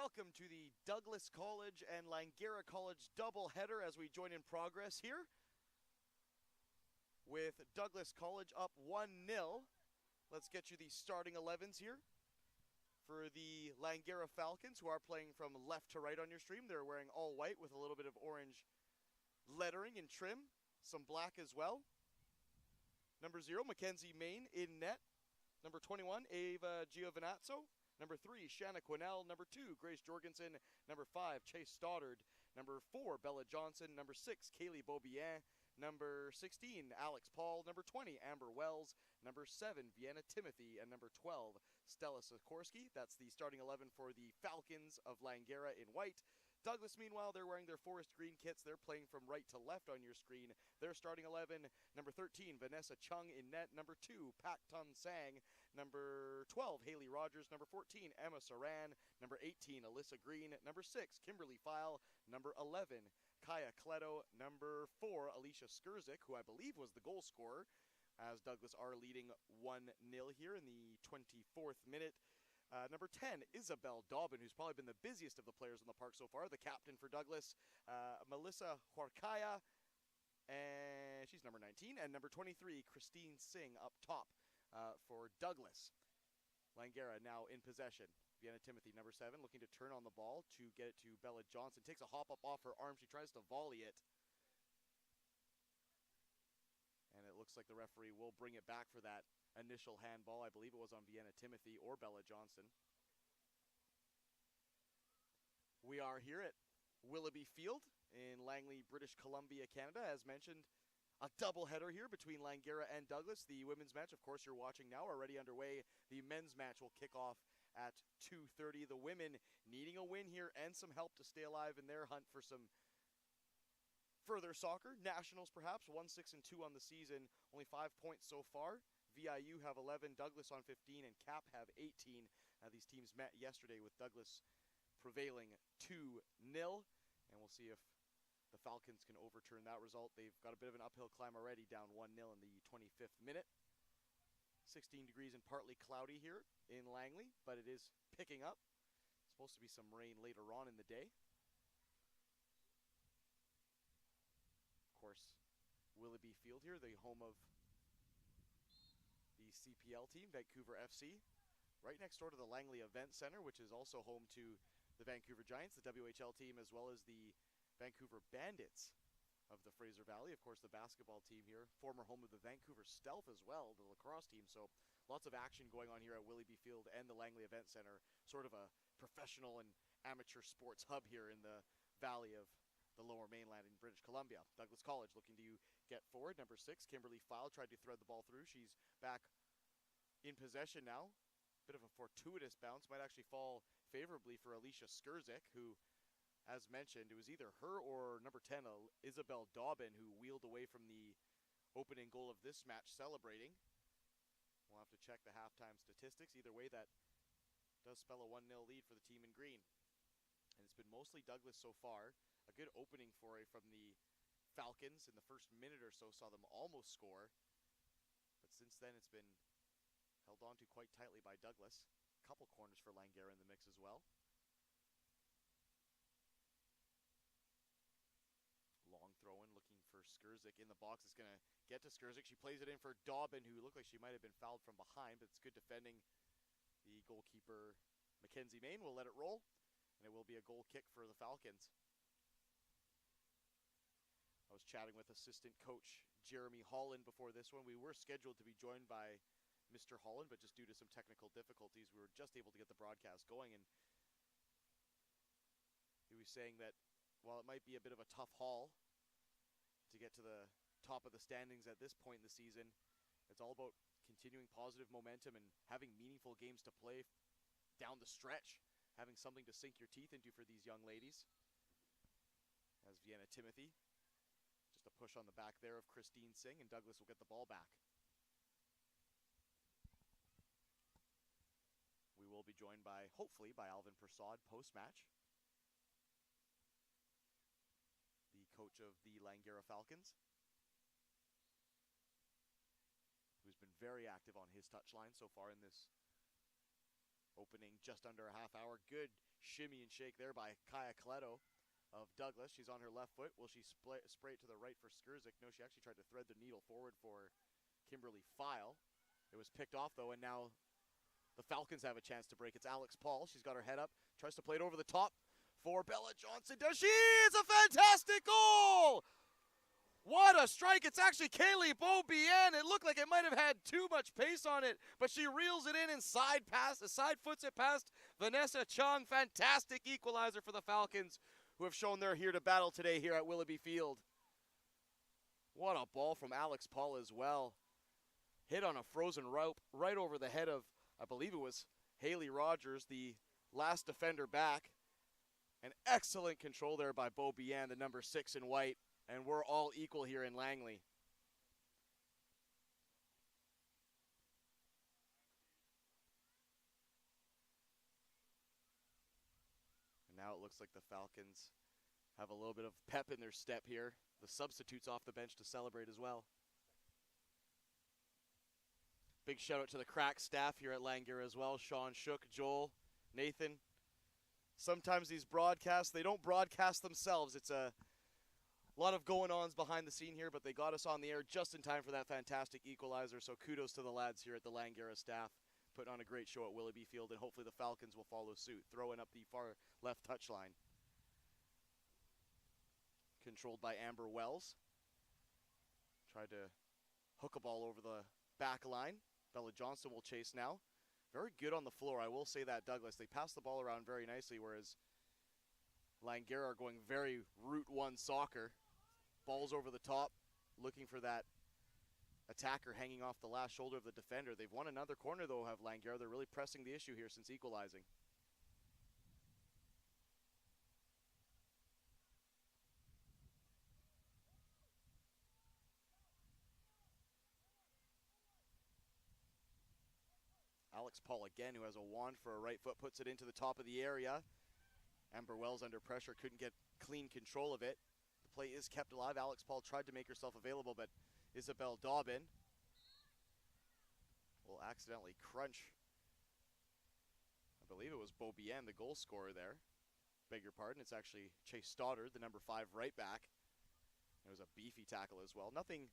Welcome to the Douglas College and Langara College doubleheader as we join in progress here with Douglas College up 1-0. Let's get you the starting 11s here for the Langara Falcons, who are playing from left to right on your stream. They're wearing all white with a little bit of orange lettering and trim, some black as well. Number 0, Mackenzie Main in net. Number 21, Ava Giovinazzo. Number 3, Shanna Quinnell. Number 2, Grace Jorgensen. Number 5, Chase Stoddard. Number 4, Bella Johnson. Number 6, Kaylee Beaubien. Number 16, Alex Paul. Number 20, Amber Wells. Number 7, Vienna Timothy. And number 12, Stella Sikorsky. That's the starting 11 for the Falcons of Langara in white. Douglas, meanwhile, they're wearing their forest green kits. They're playing from right to left on your screen. They're starting 11, number 13, Vanessa Chung in net. Number 2, Pak Tun Sang. Number 12, Haley Rogers. Number 14, Emma Saran. Number 18, Alyssa Green. Number 6, Kimberly File. Number 11, Kaya Cleto. Number 4, Alicia Skurzik, who I believe was the goal scorer, as Douglas are leading 1-0 here in the 24th minute. Number 10, Isabel Dobbin, who's probably been the busiest of the players in the park so far, the captain for Douglas. Melissa Huarkaya, and she's number 19. And number 23, Christine Singh up top for Douglas. Langara now in possession. Vienna Timothy, number 7, looking to turn on the ball to get it to Bella Johnson. Takes a hop up off her arm. She tries to volley it. And it looks like the referee will bring it back for that initial handball. I believe it was on Vienna Timothy or Bella Johnson. We are here at Willoughby Field in Langley, British Columbia, Canada. As mentioned, a doubleheader here between Langara and Douglas. The women's match, of course, you're watching now, already underway. The men's match will kick off at 2:30. The women needing a win here and some help to stay alive in their hunt for some further soccer. Nationals, perhaps. 1-6-2 on the season. Only 5 points so far. VIU have 11, Douglas on 15, and CAP have 18. These teams met yesterday with Douglas prevailing 2-0, and we'll see if the Falcons can overturn that result. They've got a bit of an uphill climb already, down 1-0 in the 25th minute. 16 degrees and partly cloudy here in Langley, but it is picking up. Supposed to be some rain later on in the day. Of course, Willoughby Field here, the home of the CPL team, Vancouver FC, right next door to the Langley Event Center, which is also home to the Vancouver Giants, the WHL team, as well as the Vancouver Bandits of the Fraser Valley. Of course, the basketball team here, former home of the Vancouver Stealth as well, the lacrosse team. So lots of action going on here at Willoughby Field and the Langley Event Center, sort of a professional and amateur sports hub here in the valley of the Lower Mainland in British Columbia. Douglas College looking to get forward. Number 6, Kimberly File, tried to thread the ball through. She's back in possession now. Bit of a fortuitous bounce. Might actually fall favorably for Alicia Skurzik, who, as mentioned, it was either her or number 10, Isabel Dobbin, who wheeled away from the opening goal of this match celebrating. We'll have to check the halftime statistics. Either way, that does spell a 1-0 lead for the team in green. And it's been mostly Douglas so far. A good opening foray from the Falcons in the first minute or so, saw them almost score. But since then, it's been held on to quite tightly by Douglas. A couple corners for Langara in the mix as well. Long throw in, looking for Skurzik in the box. It's going to get to Skurzik. She plays it in for Dobbin, who looked like she might have been fouled from behind, but it's good defending. The goalkeeper, Mackenzie Main, will let it roll, and it will be a goal kick for the Falcons. I was chatting with assistant coach Jeremy Holland before this one. We were scheduled to be joined by Mr. Holland, but just due to some technical difficulties, we were just able to get the broadcast going. And he was saying that while it might be a bit of a tough haul to get to the top of the standings at this point in the season, it's all about continuing positive momentum and having meaningful games to play down the stretch, having something to sink your teeth into for these young ladies. As Vienna Timothy, just a push on the back there of Christine Singh, and Douglas will get the ball back. We will be joined by, hopefully, by Alvin Prasad post-match, the coach of the Langara Falcons, who's been very active on his touchline so far in this opening just under a half hour. Good shimmy and shake there by Kaya Kleto of Douglas. She's on her left foot. Will she spray it to the right for Skurzik? No, she actually tried to thread the needle forward for Kimberly File. It was picked off, though, and now the Falcons have a chance to break. It's Alex Paul. She's got her head up, tries to play it over the top for Bella Johnson. Does she? It's a fantastic goal! What a strike. It's actually Kaylee Beaubien. It looked like it might have had too much pace on it, but she reels it in and side foots it past Vanessa Chung. Fantastic equalizer for the Falcons, who have shown they're here to battle today here at Willoughby Field. What a ball from Alex Paul as well. Hit on a frozen rope right over the head of, I believe it was Haley Rogers, the last defender back. An excellent control there by Beaubien, the number 6 in white. And we're all equal here in Langley. And now it looks like the Falcons have a little bit of pep in their step here. The substitutes off the bench to celebrate as well. Big shout out to the crack staff here at Langara as well. Sean, Shook, Joel, Nathan. Sometimes these broadcasts, they don't broadcast themselves. It's a lot of going-ons behind the scene here, but they got us on the air just in time for that fantastic equalizer. So kudos to the lads here at the Langara staff, putting on a great show at Willoughby Field, and hopefully the Falcons will follow suit, throwing up the far left touchline. Controlled by Amber Wells. Tried to hook a ball over the back line. Bella Johnson will chase now. Very good on the floor, I will say that, Douglas. They pass the ball around very nicely, whereas Langara are going very Route 1 soccer. Balls over the top, looking for that attacker hanging off the last shoulder of the defender. They've won another corner, though, have Langara. They're really pressing the issue here since equalizing. Alex Paul again, who has a wand for a right foot, puts it into the top of the area. Amber Wells under pressure, couldn't get clean control of it. The play is kept alive. Alex Paul tried to make herself available, but Isabel Dobbin will accidentally crunch. I believe it was Beaubien, the goal scorer there. Beg your pardon, it's actually Chase Stoddard, the number 5 right back. It was a beefy tackle as well. Nothing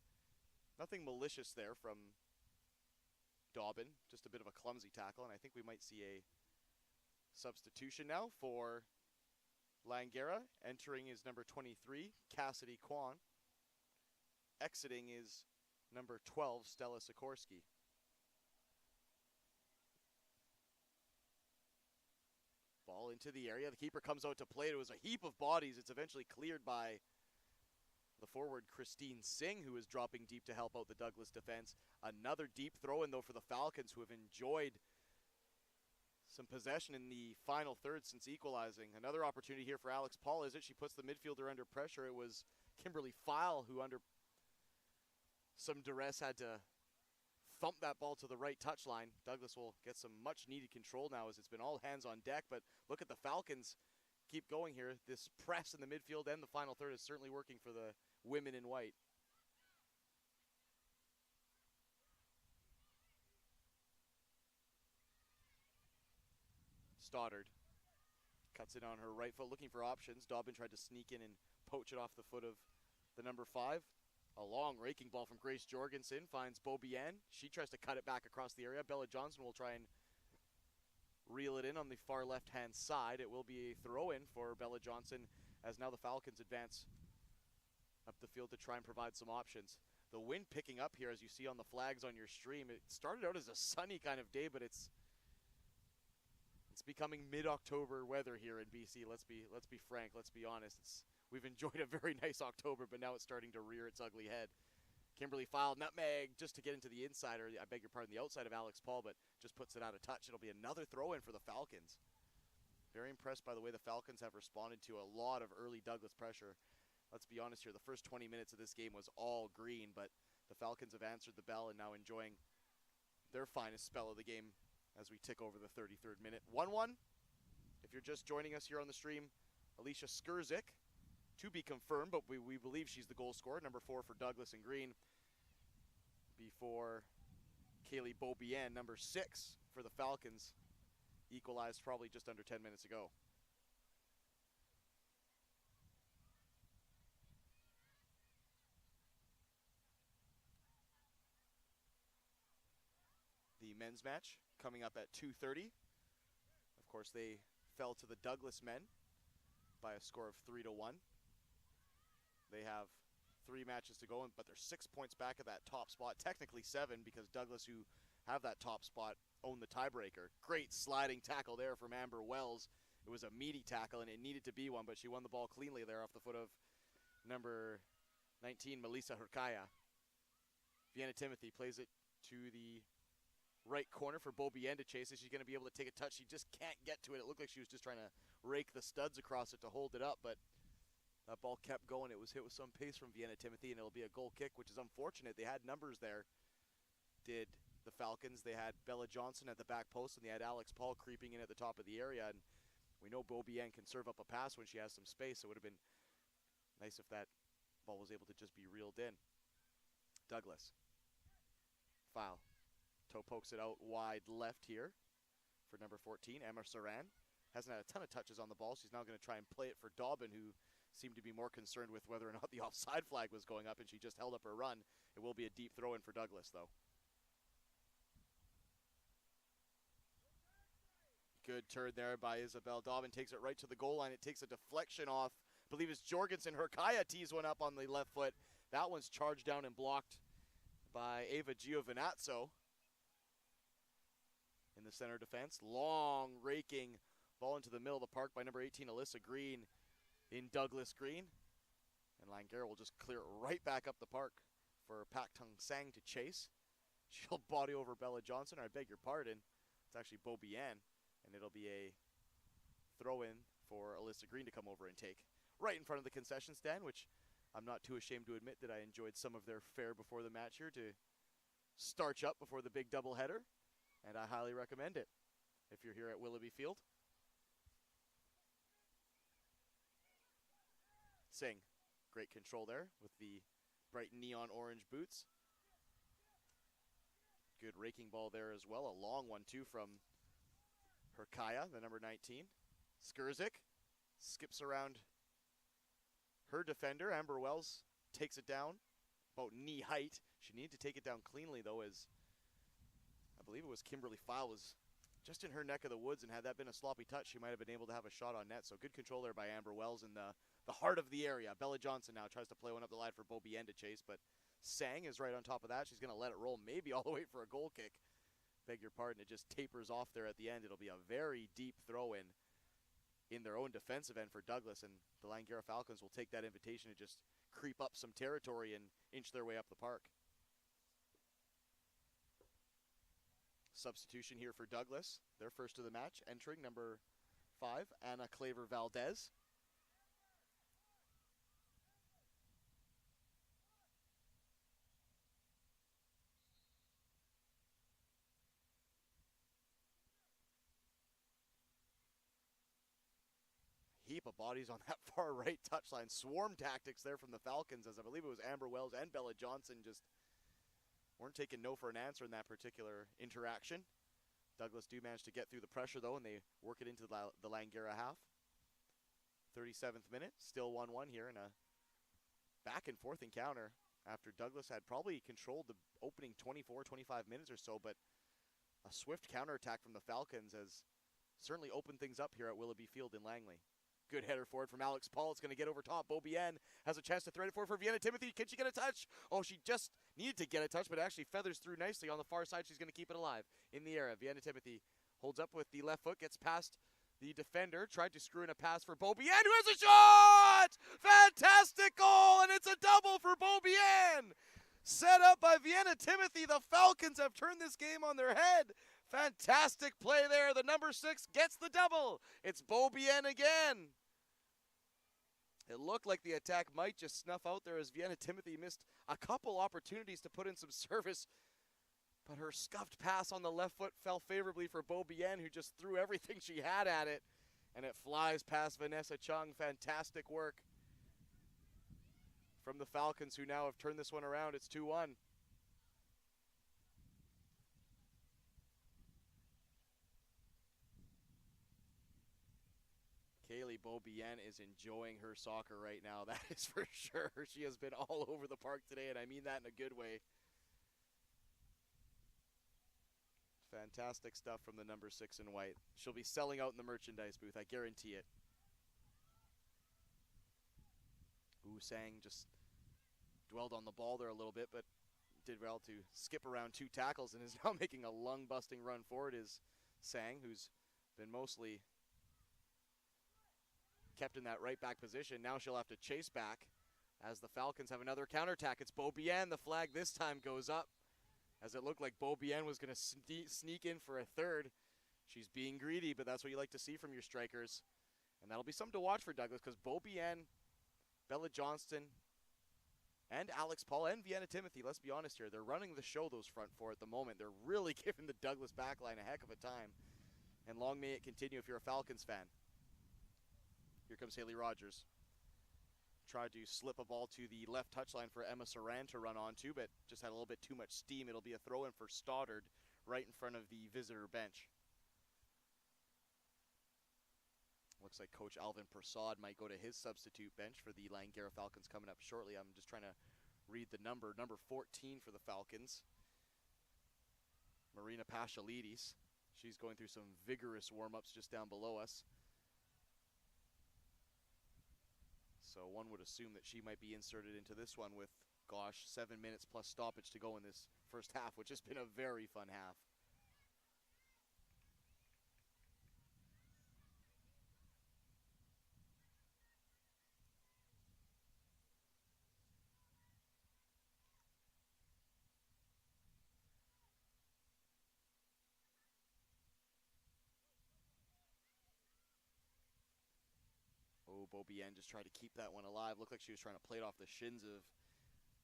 malicious there from Dobbin, just a bit of a clumsy tackle, and I think we might see a substitution now for Langara. Entering is number 23, Cassidy Kwan. Exiting is number 12, Stella Sikorsky. Ball into the area. The keeper comes out to play. It was a heap of bodies. It's eventually cleared by the forward Christine Singh, who is dropping deep to help out the Douglas defense. Another deep throw-in, though, for the Falcons, who have enjoyed some possession in the final third since equalizing. Another opportunity here for Alex Paul, is it? She puts the midfielder under pressure. It was Kimberly File who, under some duress, had to thump that ball to the right touchline. Douglas will get some much-needed control now, as it's been all hands on deck. But look at the Falcons keep going here. This press in the midfield and the final third is certainly working for the women in white. Stoddard cuts it on her right foot, looking for options. Dobbin tried to sneak in and poach it off the foot of the number 5. A long raking ball from Grace Jorgensen finds Beaubien. She tries to cut it back across the area. Bella Johnson will try and reel it in on the far left-hand side. It will be a throw-in for Bella Johnson, as now the Falcons advance up the field to try and provide some options. The wind picking up here, as you see on the flags on your stream. It started out as a sunny kind of day, but it's becoming mid-October weather here in BC. Let's be frank. Let's be honest. We've enjoyed a very nice October, but now it's starting to rear its ugly head. Kimberly File, nutmeg, just to get into the inside, or I beg your pardon, the outside of Alex Paul, but just puts it out of touch. It'll be another throw-in for the Falcons. Very impressed by the way the Falcons have responded to a lot of early Douglas pressure. Let's be honest here, the first 20 minutes of this game was all green, but the Falcons have answered the bell and now enjoying their finest spell of the game as we tick over the 33rd minute. 1-1. If you're just joining us here on the stream, Alicia Skurzik, to be confirmed, but we believe she's the goal scorer, number 4 for Douglas in green, before Kaylee Beaubien, number 6 for the Falcons, equalized probably just under 10 minutes ago. men's match coming up at 2:30. Of course, they fell to the Douglas men by a score of 3-1. They have 3 matches to go, but they're 6 points back at that top spot. Technically 7, because Douglas, who have that top spot, own the tiebreaker. Great sliding tackle there from Amber Wells. It was a meaty tackle, and it needed to be one, but she won the ball cleanly there off the foot of number 19, Melissa Hurkaya. Vienna Timothy plays it to the right corner for Beaubien to chase it. She's going to be able to take a touch. She just can't get to it. It looked like she was just trying to rake the studs across it to hold it up, but that ball kept going. It was hit with some pace from Vienna Timothy, and it'll be a goal kick, which is unfortunate. They had numbers there, did the Falcons. They had Bella Johnson at the back post, and they had Alex Paul creeping in at the top of the area, and we know Beaubien can serve up a pass when she has some space. It would have been nice if that ball was able to just be reeled in. Douglas. Foul. Toe pokes it out wide left here for number 14, Emma Saran. Hasn't had a ton of touches on the ball. She's now going to try and play it for Dobbin, who seemed to be more concerned with whether or not the offside flag was going up, and she just held up her run. It will be a deep throw in for Douglas, though. Good turn there by Isabel Dobbin. Takes it right to the goal line. It takes a deflection off. I believe it's Jorgensen. Hurkaya tees one up on the left foot. That one's charged down and blocked by Ava Giovinazzo in the center defense. Long raking ball into the middle of the park by number 18, Alyssa Green in Douglas Green. And Langara will just clear it right back up the park for Pak Tung Sang to chase. She'll body over Bella Johnson. I beg your pardon. It's actually Beaubien. And it'll be a throw-in for Alyssa Green to come over and take. Right in front of the concession stand, which I'm not too ashamed to admit that I enjoyed some of their fare before the match here to starch up before the big doubleheader. And I highly recommend it if you're here at Willoughby Field. Singh, great control there with the bright neon orange boots. Good raking ball there as well. A long one too from Hurkaya, the number 19. Skurzik skips around her defender. Amber Wells takes it down about knee height. She needed to take it down cleanly though, as I believe it was Kimberly File was just in her neck of the woods, and had that been a sloppy touch, she might have been able to have a shot on net. So good control there by Amber Wells in the heart of the area. Bella Johnson now tries to play one up the line for Beaubien to chase, but Sang is right on top of that. She's going to let it roll, maybe all the way for a goal kick. Beg your pardon, it just tapers off there at the end. It'll be a very deep throw-in in their own defensive end for Douglas, and the Langara Falcons will take that invitation to just creep up some territory and inch their way up the park. Substitution here for Douglas. Their first of the match, entering number 5, Anna Claver Valdez. Heap of bodies on that far right touchline. Swarm tactics there from the Falcons, as I believe it was Amber Wells and Bella Johnson just weren't taking no for an answer in that particular interaction. Douglas do manage to get through the pressure though, and they work it into the Langara half. 37th minute, still 1-1 here in a back and forth encounter after Douglas had probably controlled the opening 24, 25 minutes or so, but a swift counterattack from the Falcons has certainly opened things up here at Willoughby Field in Langley. Good header forward from Alex Paul. It's going to get over top. Beaubien has a chance to thread it forward for Vienna Timothy. Can she get a touch? Oh, she just needed to get a touch, but actually feathers through nicely on the far side. She's going to keep it alive in the area. Vienna Timothy holds up with the left foot, gets past the defender, tried to screw in a pass for Beaubien, who has a shot! Fantastic goal, and it's a double for Beaubien! Set up by Vienna Timothy. The Falcons have turned this game on their head. Fantastic play there. The number 6 gets the double. It's Beaubien again. It looked like the attack might just snuff out there as Vienna Timothy missed a couple opportunities to put in some service, but her scuffed pass on the left foot fell favorably for Beaubien, who just threw everything she had at it, and it flies past Vanessa Chung. Fantastic work from the Falcons, who now have turned this one around. It's 2-1. Kaylee Beaubien is enjoying her soccer right now, that is for sure. She has been all over the park today, and I mean that in a good way. Fantastic stuff from the number 6 in white. She'll be selling out in the merchandise booth, I guarantee it. Wu Sang just dwelled on the ball there a little bit, but did well to skip around 2 tackles and is now making a lung-busting run forward. Is Sang, who's been mostly kept in that right back position. Now she'll have to chase back as the Falcons have another counterattack. It's Beaubien. The flag this time goes up, as it looked like Beaubien was going to sneak in for a third. She's being greedy, but that's what you like to see from your strikers. And that'll be something to watch for Douglas, because Beaubien, Bella Johnston, and Alex Paul and Vienna Timothy, let's be honest here, they're running the show, those front four at the moment. They're really giving the Douglas backline a heck of a time. And long may it continue if you're a Falcons fan. Here comes Haley Rogers. Tried to slip a ball to the left touchline for Emma Saran to run onto, but just had a little bit too much steam. It'll be a throw-in for Stoddard right in front of the visitor bench. Looks like Coach Alvin Prasad might go to his substitute bench for the Langara Falcons coming up shortly. I'm just trying to read the number. Number 14 for the Falcons, Marina Pashalides. She's going through some vigorous warm-ups just down below us. So one would assume that she might be inserted into this one with, gosh, 7 minutes plus stoppage to go in this first half, which has been a very fun half. Oh, Beaubien just tried to keep that one alive. Looked like she was trying to play it off the shins of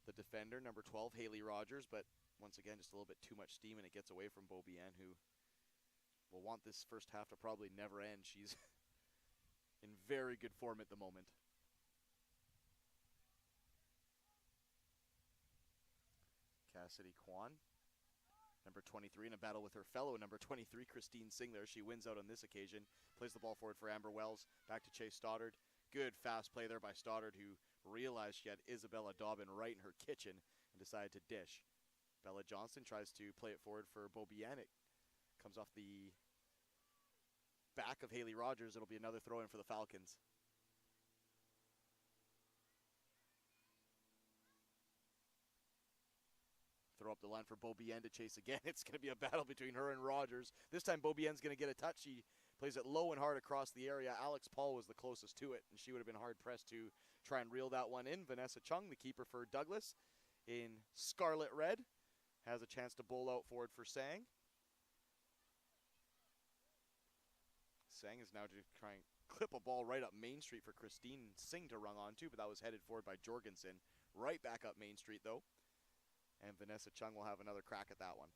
the defender, number 12, Haley Rogers, but once again, just a little bit too much steam, and it gets away from Beaubien, who will want this first half to probably never end. She's in very good form at the moment. Cassidy Kwan, number 23, in a battle with her fellow number 23, Christine Singler. She wins out on this occasion. Plays the ball forward for Amber Wells. Back to Chase Stoddard. Good fast play there by Stoddard, who realized she had Isabella Dobbin right in her kitchen and decided to dish. Bella Johnston tries to play it forward for Beaubien. It comes off the back of Haley Rogers. It'll be another throw-in for the Falcons. Throw up the line for Beaubien to chase again. It's going to be a battle between her and Rogers. This time Beaubien's going to get a touch. She plays it low and hard across the area. Alex Paul was the closest to it, and she would have been hard-pressed to try and reel that one in. Vanessa Chung, the keeper for Douglas, in scarlet red, has a chance to bowl out forward for Sang. Sang is now to try and clip a ball right up Main Street for Christine Singh to run onto, but that was headed forward by Jorgensen. Right back up Main Street, though. And Vanessa Chung will have another crack at that one.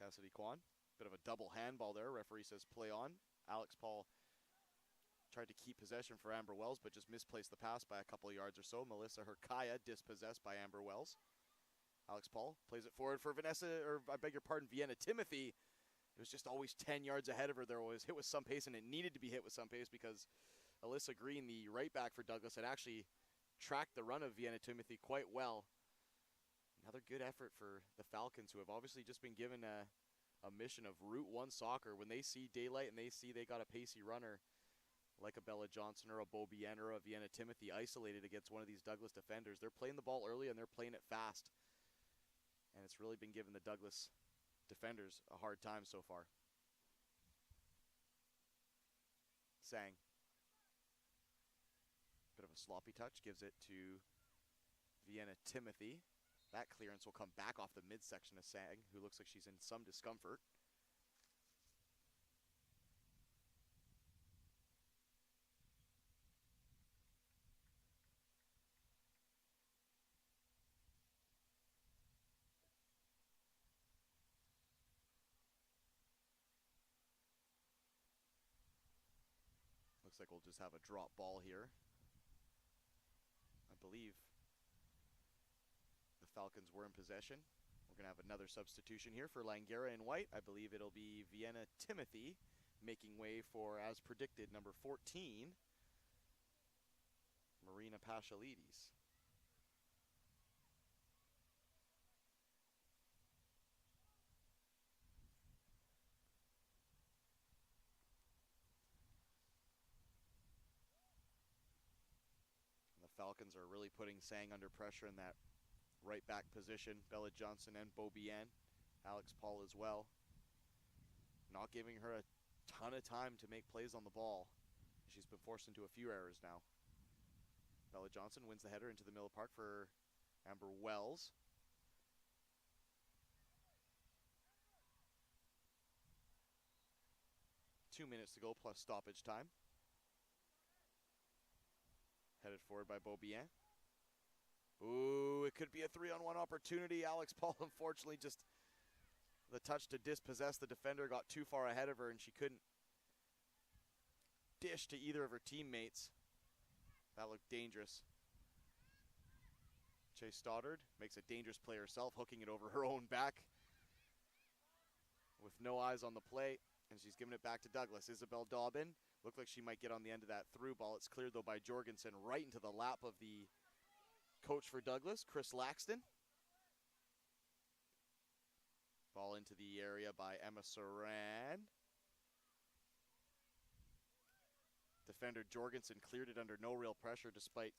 Cassidy Kwan, bit of a double handball there. Referee says play on. Alex Paul tried to keep possession for Amber Wells, but just misplaced the pass by a couple of yards or so. Melissa Herkaya dispossessed by Amber Wells. Alex Paul plays it forward for Vienna Timothy. It was just always 10 yards ahead of her. There was hit with some pace, and it needed to be hit with some pace because Alyssa Green, the right back for Douglas, had actually tracked the run of Vienna Timothy quite well. Another good effort for the Falcons, who have obviously just been given a mission of Route 1 soccer. When they see daylight and they see they got a pacey runner like a Bella Johnson or a Beaubien or a Vienna Timothy isolated against one of these Douglas defenders, they're playing the ball early and they're playing it fast. And it's really been giving the Douglas defenders a hard time so far. Sang. Bit of a sloppy touch, gives it to Vienna Timothy. That clearance will come back off the midsection of Sang, who looks like she's in some discomfort. Looks like we'll just have a drop ball here. I believe the Falcons were in possession. We're going to have another substitution here for Langara in white. I believe it'll be Vienna Timothy making way for, as predicted, number 14, Marina Pashalides. Falcons are really putting Sang under pressure in that right back position. Bella Johnson and Beaubien. Alex Paul as well. Not giving her a ton of time to make plays on the ball. She's been forced into a few errors now. Bella Johnson wins the header into the middle of the park for Amber Wells. Two minutes to go plus stoppage time. Headed forward by Beaubien. Ooh, it could be a 3-on-1 opportunity. Alex Paul, unfortunately, just the touch to dispossess the defender got too far ahead of her, and she couldn't dish to either of her teammates. That looked dangerous. Chase Stoddard makes a dangerous play herself, hooking it over her own back with no eyes on the play, and she's giving it back to Douglas. Isabel Dobbin looked like she might get on the end of that through ball. It's cleared, though, by Jorgensen right into the lap of the coach for Douglas, Chris Laxton. Ball into the area by Emma Saran. Defender Jorgensen cleared it under no real pressure despite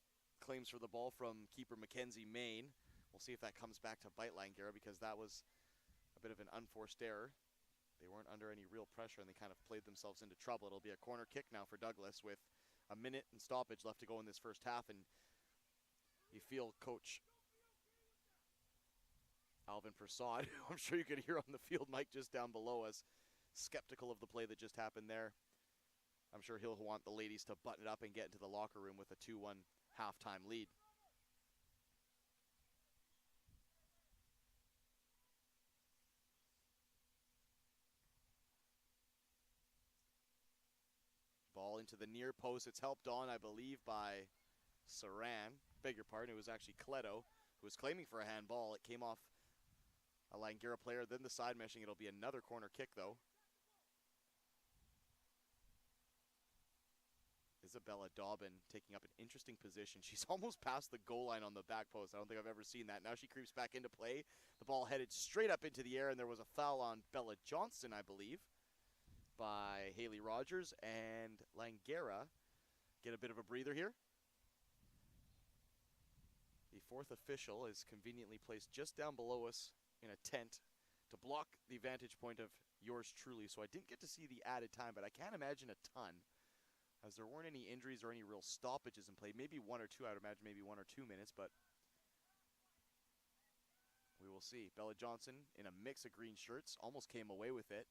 claims for the ball from keeper Mackenzie Main. We'll see if that comes back to bite Langara, because that was a bit of an unforced error. They weren't under any real pressure and they kind of played themselves into trouble. It'll be a corner kick now for Douglas with a minute and stoppage left to go in this first half, and you feel Coach Alvin Prasad, who I'm sure you could hear on the field mic just down below us, skeptical of the play that just happened there. I'm sure he'll want the ladies to button it up and get into the locker room with a 2-1 halftime lead. Ball into the near post. It's helped on, I believe, by Saran. Beg your pardon, it was actually Cleto who was claiming for a handball. It came off a Langara player, then the side meshing. It'll be another corner kick, though. Isabella Dobbin taking up an interesting position. She's almost past the goal line on the back post. I don't think I've ever seen that. Now she creeps back into play. The ball headed straight up into the air, and there was a foul on Bella Johnston, I believe, by Haley Rogers. And Langara get a bit of a breather here. The fourth official is conveniently placed just down below us in a tent to block the vantage point of yours truly. So I didn't get to see the added time, but I can't imagine a ton, as there weren't any injuries or any real stoppages in play. Maybe one or two, I would imagine maybe 1 or 2 minutes, but we will see. Bella Johnson in a mix of green shirts, almost came away with it.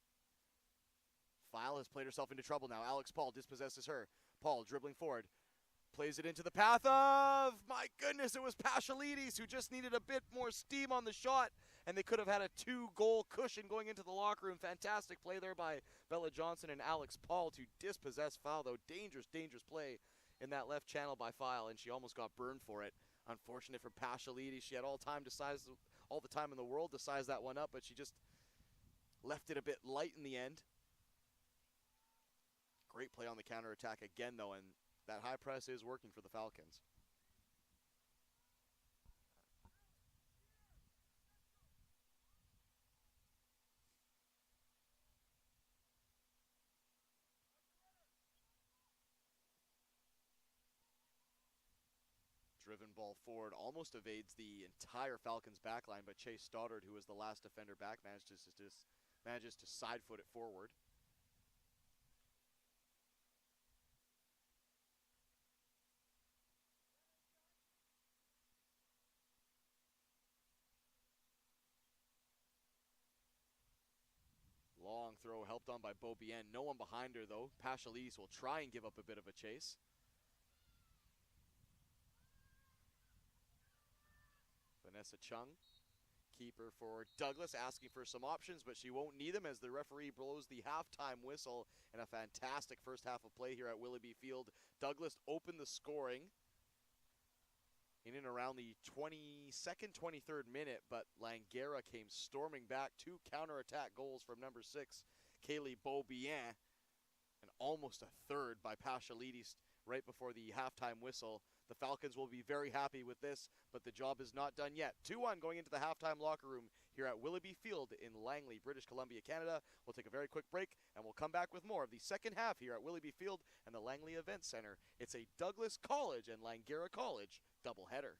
File has played herself into trouble now. Alex Paul dispossesses her. Paul dribbling forward, plays it into the path of, my goodness, it was Pashalides who just needed a bit more steam on the shot, and they could have had a 2-goal cushion going into the locker room. Fantastic play there by Bella Johnson and Alex Paul to dispossess File, though. Dangerous, dangerous play in that left channel by File, and she almost got burned for it. Unfortunate for Pashalides. She had all the time in the world to size that one up, but she just left it a bit light in the end. Great play on the counterattack again, though, and that high press is working for the Falcons. Driven ball forward, almost evades the entire Falcons backline, but Chase Stoddard, who was the last defender back, manages to side foot it forward. Long throw helped on by Beaubien. No one behind her, though. Pashalides will try and give up a bit of a chase. Vanessa Chung, keeper for Douglas, asking for some options, but she won't need them as the referee blows the halftime whistle in a fantastic first half of play here at Willoughby Field. Douglas opened the scoring in and around the 22nd, 23rd minute, but Langara came storming back. 2 counterattack goals from number 6, Kaylee Beaubien, and almost a third by Pashalides right before the halftime whistle. The Falcons will be very happy with this, but the job is not done yet. 2-1 going into the halftime locker room here at Willoughby Field in Langley, British Columbia, Canada. We'll take a very quick break, and we'll come back with more of the second half here at Willoughby Field and the Langley Event Center. It's a Douglas College and Langara College doubleheader.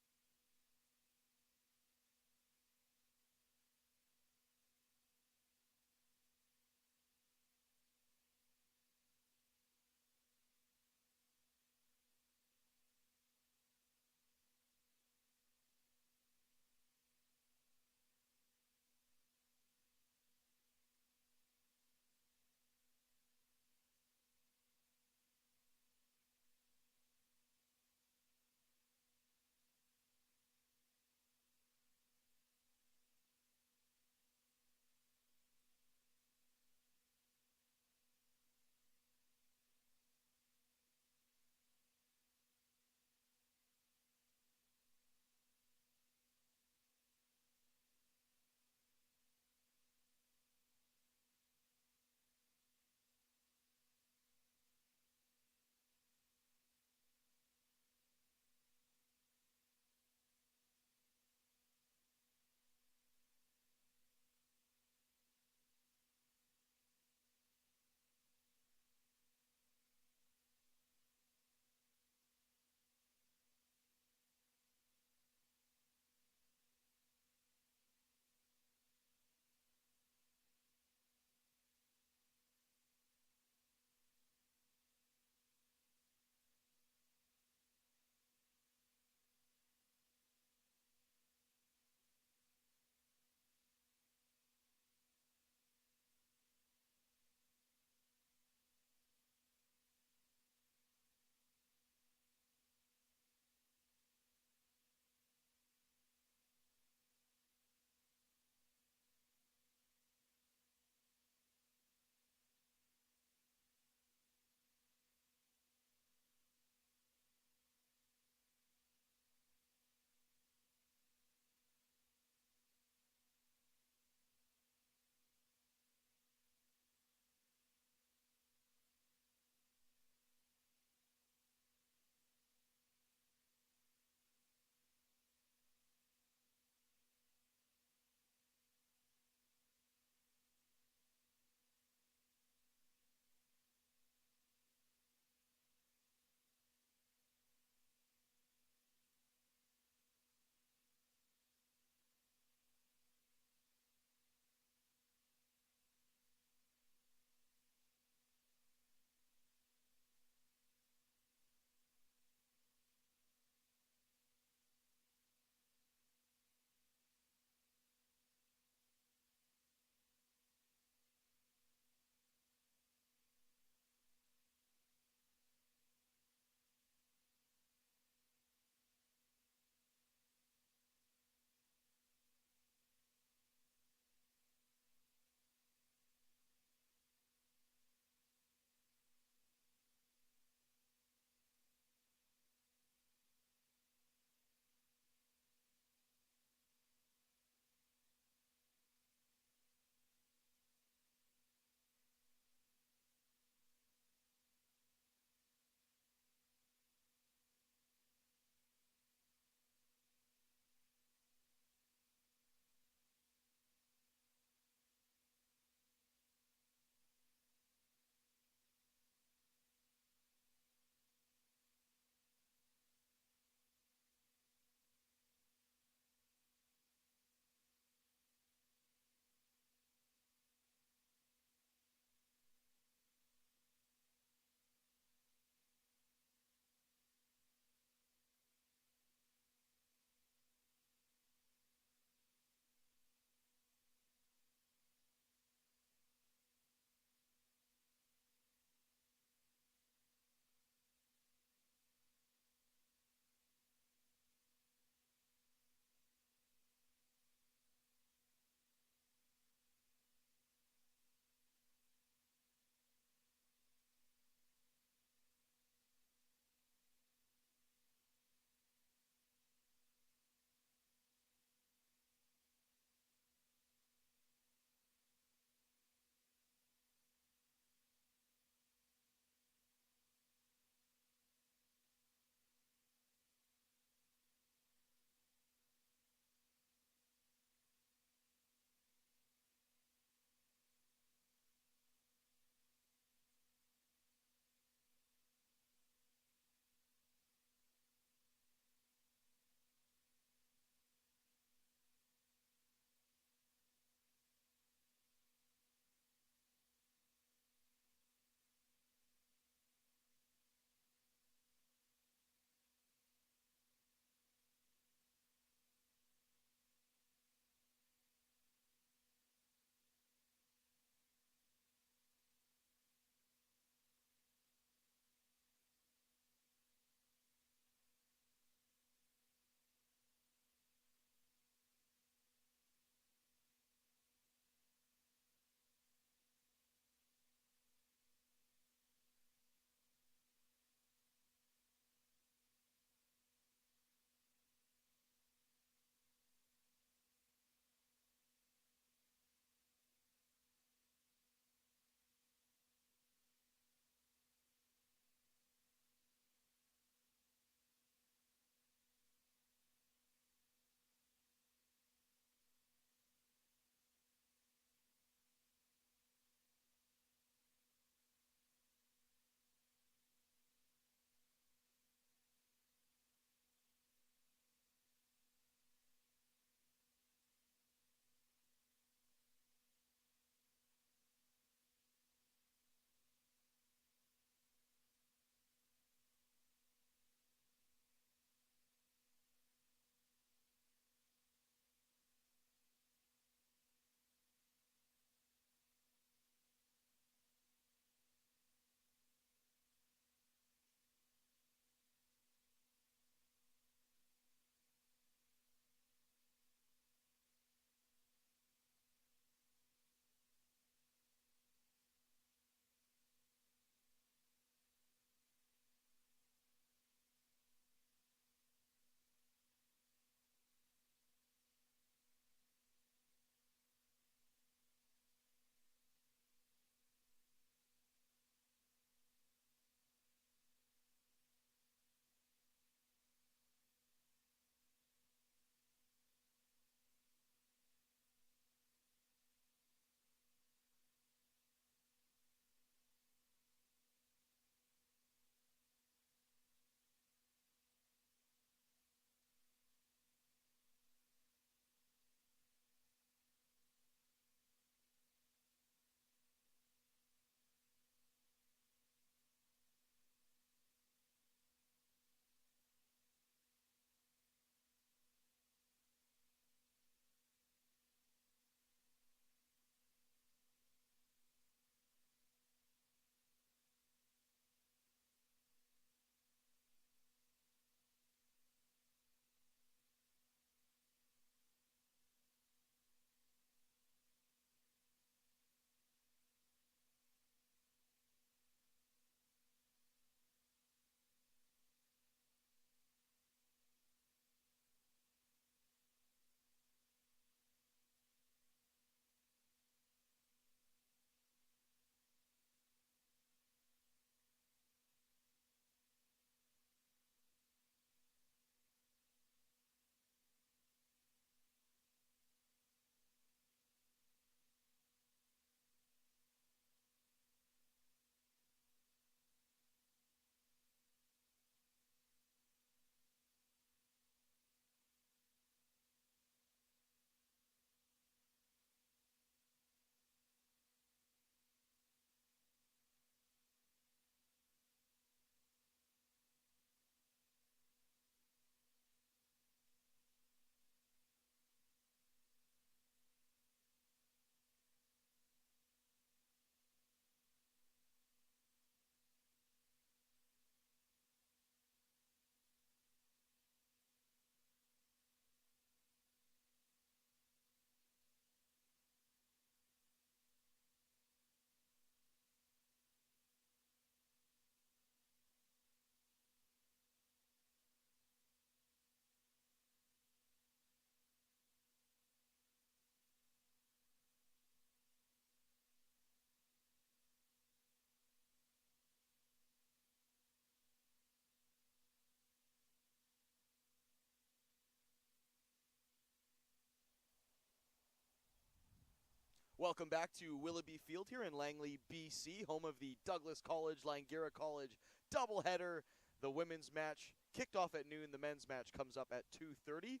Welcome back to Willoughby Field here in Langley, BC, home of the Douglas College, Langara College doubleheader. The women's match kicked off at noon. The men's match comes up at 2:30.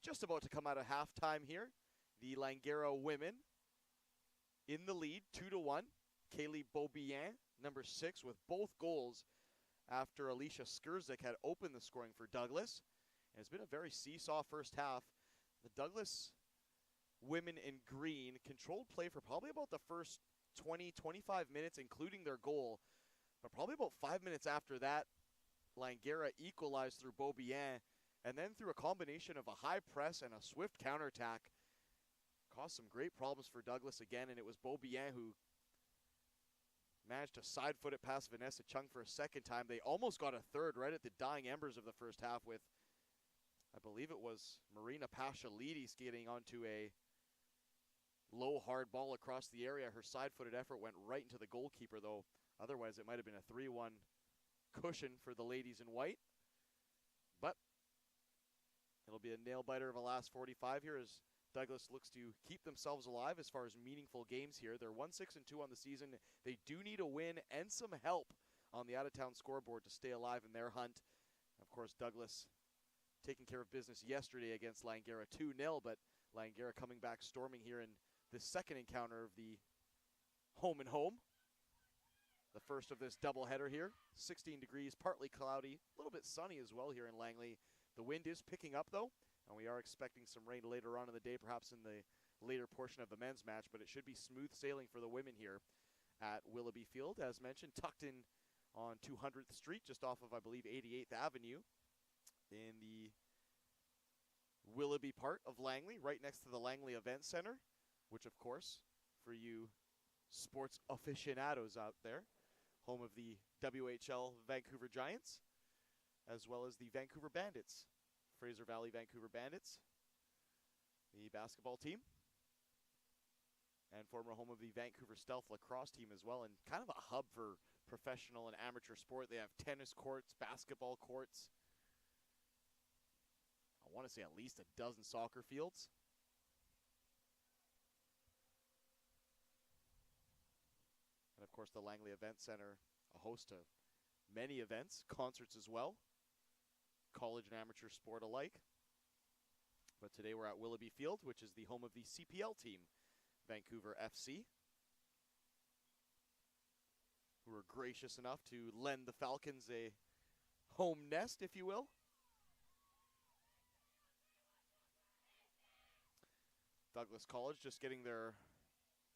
Just about to come out of halftime here. The Langara women in the lead, 2-1. Kaylee Beaubien, number 6, with both goals after Alicia Skurzik had opened the scoring for Douglas. And it's been a very seesaw first half. The Douglas women in green controlled play for probably about the first 20-25 minutes, including their goal. But probably about 5 minutes after that, Langara equalized through Beaubien, and then through a combination of a high press and a swift counterattack, caused some great problems for Douglas again, and it was Beaubien who managed to side-foot it past Vanessa Chung for a second time. They almost got a third right at the dying embers of the first half with, I believe it was Marina Pashalidis getting onto a low, hard ball across the area. Her side-footed effort went right into the goalkeeper, though. Otherwise, it might have been a 3-1 cushion for the ladies in white. But it'll be a nail-biter of a last 45 here as Douglas looks to keep themselves alive as far as meaningful games here. They're 1-6-2 on the season. They do need a win and some help on the out-of-town scoreboard to stay alive in their hunt. Of course, Douglas taking care of business yesterday against Langara 2-0, but Langara coming back storming here in the second encounter of the home and home. The first of this doubleheader here. 16 degrees, partly cloudy, a little bit sunny as well here in Langley. The wind is picking up though, and we are expecting some rain later on in the day, perhaps in the later portion of the men's match, but it should be smooth sailing for the women here at Willoughby Field. As mentioned, tucked in on 200th Street, just off of, I believe, 88th Avenue in the Willoughby part of Langley, right next to the Langley Event Center, which, of course, for you sports aficionados out there, home of the WHL Vancouver Giants, as well as the Vancouver Bandits, Fraser Valley Vancouver Bandits, the basketball team, and former home of the Vancouver Stealth lacrosse team as well, and kind of a hub for professional and amateur sport. They have tennis courts, basketball courts, I want to say at least a dozen soccer fields. And of course the Langley Event Center, a host of many events, concerts as well, college and amateur sport alike. But today we're at Willoughby Field, which is the home of the CPL team, Vancouver FC, who were gracious enough to lend the Falcons a home nest, if you will. Douglas College just getting their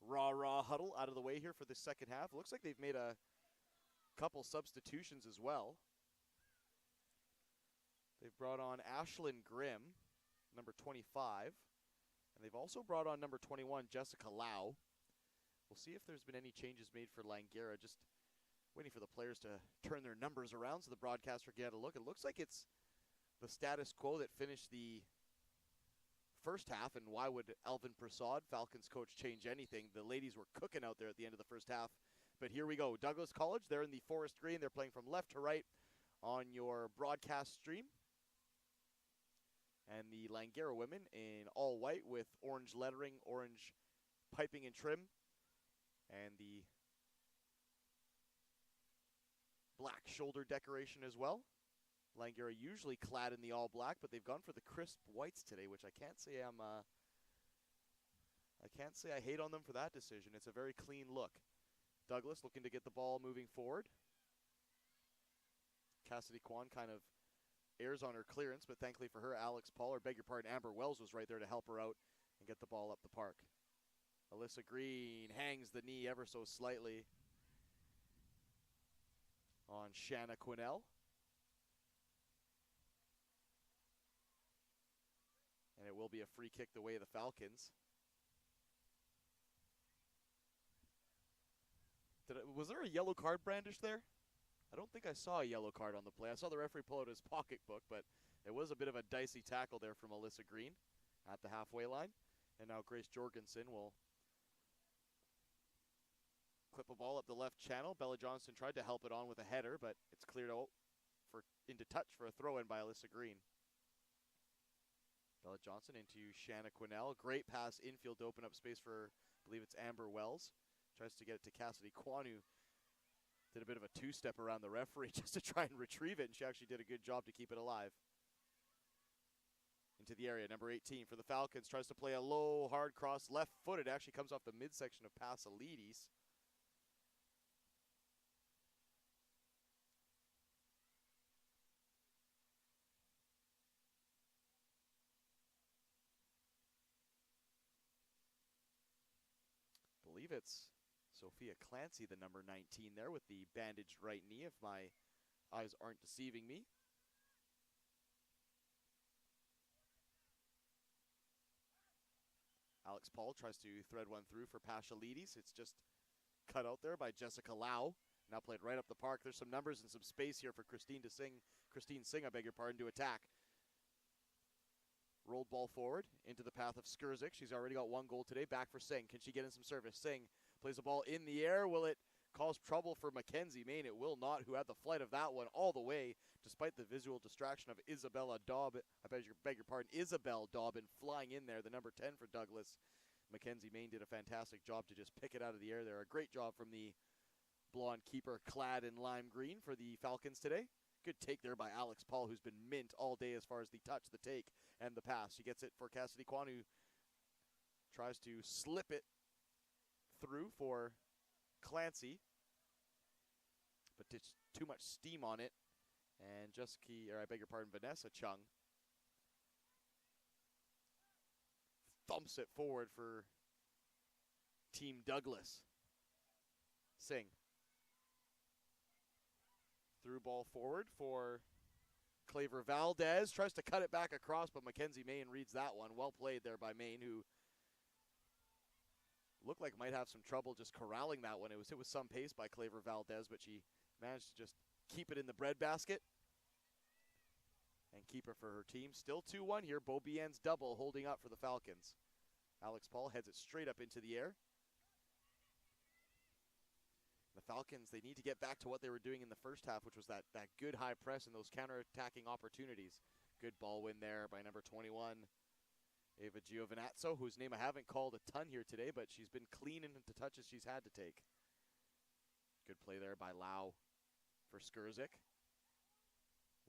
rah-rah huddle out of the way here for the second half. Looks like they've made a couple substitutions as well. They've brought on Ashlyn Grimm, number 25, and they've also brought on number 21, Jessica Lau. We'll see if there's been any changes made for Langara. Just waiting for the players to turn their numbers around so the broadcaster can get a look. It looks like it's the status quo that finished the first half, and why would Alvin Prasad, Falcons coach, change anything? The ladies were cooking out there at the end of the first half. But here we go. Douglas College, they're in the forest green. They're playing from left to right on your broadcast stream. And the Langara women in all white with orange lettering, orange piping and trim, and the black shoulder decoration as well. Langara usually clad in the all black, but they've gone for the crisp whites today, which I can't say I hate on them for that decision. It's a very clean look. Douglas looking to get the ball moving forward. Cassidy Kwan kind of airs on her clearance, but thankfully for her, Amber Wells was right there to help her out and get the ball up the park. Alyssa Green hangs the knee ever so slightly on Shanna Quinnell. And it will be a free kick the way of the Falcons. Was there a yellow card brandished there? I don't think I saw a yellow card on the play. I saw the referee pull out his pocketbook, but it was a bit of a dicey tackle there from Alyssa Green at the halfway line. And now Grace Jorgensen will clip a ball up the left channel. Bella Johnston tried to help it on with a header, but it's cleared out into touch for a throw-in by Alyssa Green. Bella Johnson into Shanna Quinnell. Great pass infield to open up space for believe it's Amber Wells. Tries to get it to Cassidy Kwanu. Did a bit of a two-step around the referee just to try and retrieve it, and she actually did a good job to keep it alive. Into the area, number 18 for the Falcons. Tries to play a low, hard cross, left-footed. Actually comes off the midsection of Pasalides. I believe it's Sophia Clancy, the number 19 there, with the bandaged right knee, if my eyes aren't deceiving me. Alex Paul tries to thread one through for Pasalides. It's just cut out there by Jessica Lau. Now played right up the park. There's some numbers and some space here for Christine Singh, I beg your pardon, to attack. Rolled ball forward into the path of Skurzik. She's already got one goal today. Back for Singh. Can she get in some service? Singh plays the ball in the air. Will it cause trouble for Mackenzie Main? It will not, who had the flight of that one all the way, despite the visual distraction of Isabella Dobbin. I beg your pardon, Isabel Dobbin flying in there, the number 10 for Douglas. Mackenzie Main did a fantastic job to just pick it out of the air there. A great job from the blonde keeper clad in lime green for the Falcons today. Good take there by Alex Paul, who's been mint all day as far as the touch, the take, and the pass. She gets it for Cassidy Kwanu. Tries to slip it through for Clancy, but it's too much steam on it. And Vanessa Chung thumps it forward for Team Douglas. Singh. Through ball forward for Claver Valdez. Tries to cut it back across, but Mackenzie Main reads that one. Well played there by Main, who looked like might have some trouble just corralling that one. It was hit with some pace by Claver Valdez, but she managed to just keep it in the breadbasket and keep it for her team. Still 2-1 here. Beaubien's double holding up for the Falcons. Alex Paul heads it straight up into the air. The Falcons, they need to get back to what they were doing in the first half, which was that good high press and those counter-attacking opportunities. Good ball win there by number 21, Ava Giovinazzo, whose name I haven't called a ton here today, but she's been clean in the touches she's had to take. Good play there by Lau for Skurzik.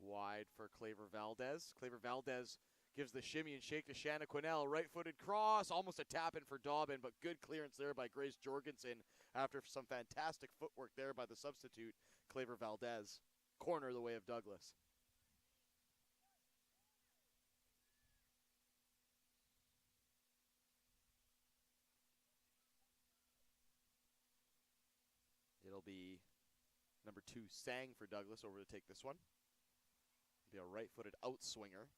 Wide for Claver Valdez. Claver Valdez gives the shimmy and shake to Shanna Quinnell. Right-footed cross, almost a tap-in for Dobbin, but good clearance there by Grace Jorgensen after some fantastic footwork there by the substitute, Claver Valdez. Corner the way of Douglas. It'll be number 2, Sang for Douglas over to take this one. It'll be a right-footed outswinger.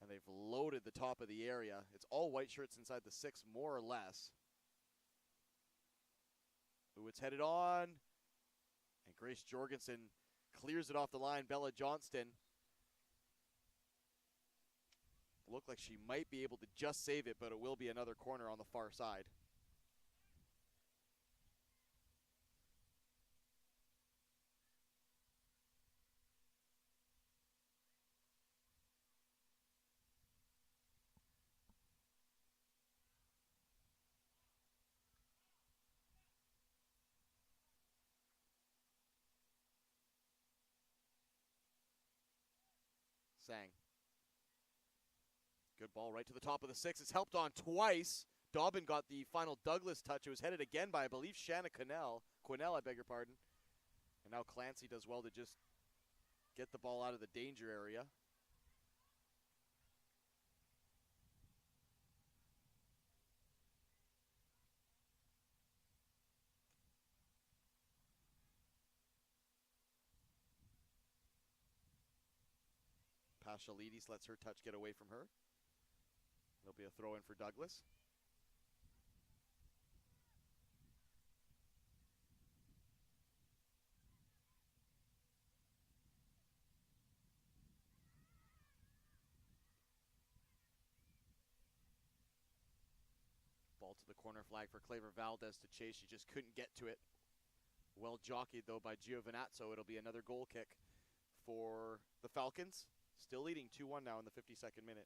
And they've loaded the top of the area. It's all white shirts inside the 6, more or less. Ooh, it's headed on. And Grace Jorgensen clears it off the line. Bella Johnston looked like she might be able to just save it, but it will be another corner on the far side. Sang. Good ball right to the top of the 6. It's helped on twice. Dobbin got the final Douglas touch. It was headed again by, I believe, Shanna Quinnell, I beg your pardon. And now Clancy does well to just get the ball out of the danger area. Pasalides lets her touch get away from her. It'll be a throw in for Douglas. Ball to the corner flag for Claver Valdez to chase. She just couldn't get to it. Well jockeyed, though, by Giovinazzo. It'll be another goal kick for the Falcons. Still leading 2-1 now in the 52nd minute.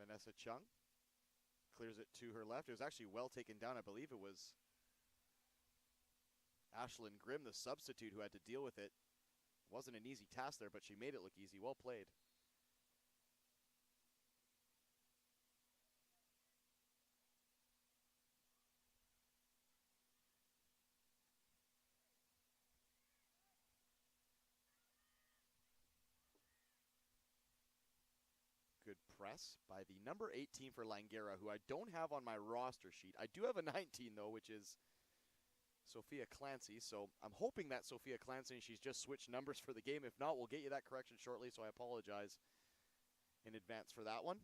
Vanessa Chung clears it to her left. It was actually well taken down. I believe it was Ashlyn Grimm, the substitute, who had to deal with it. Wasn't an easy task there, but she made it look easy. Well played. Good press by the number 18 for Langara, who I don't have on my roster sheet. I do have a 19, though, which is Sophia Clancy. So I'm hoping that Sophia Clancy, she's just switched numbers for the game. If not, we'll get you that correction shortly, so I apologize in advance for that one.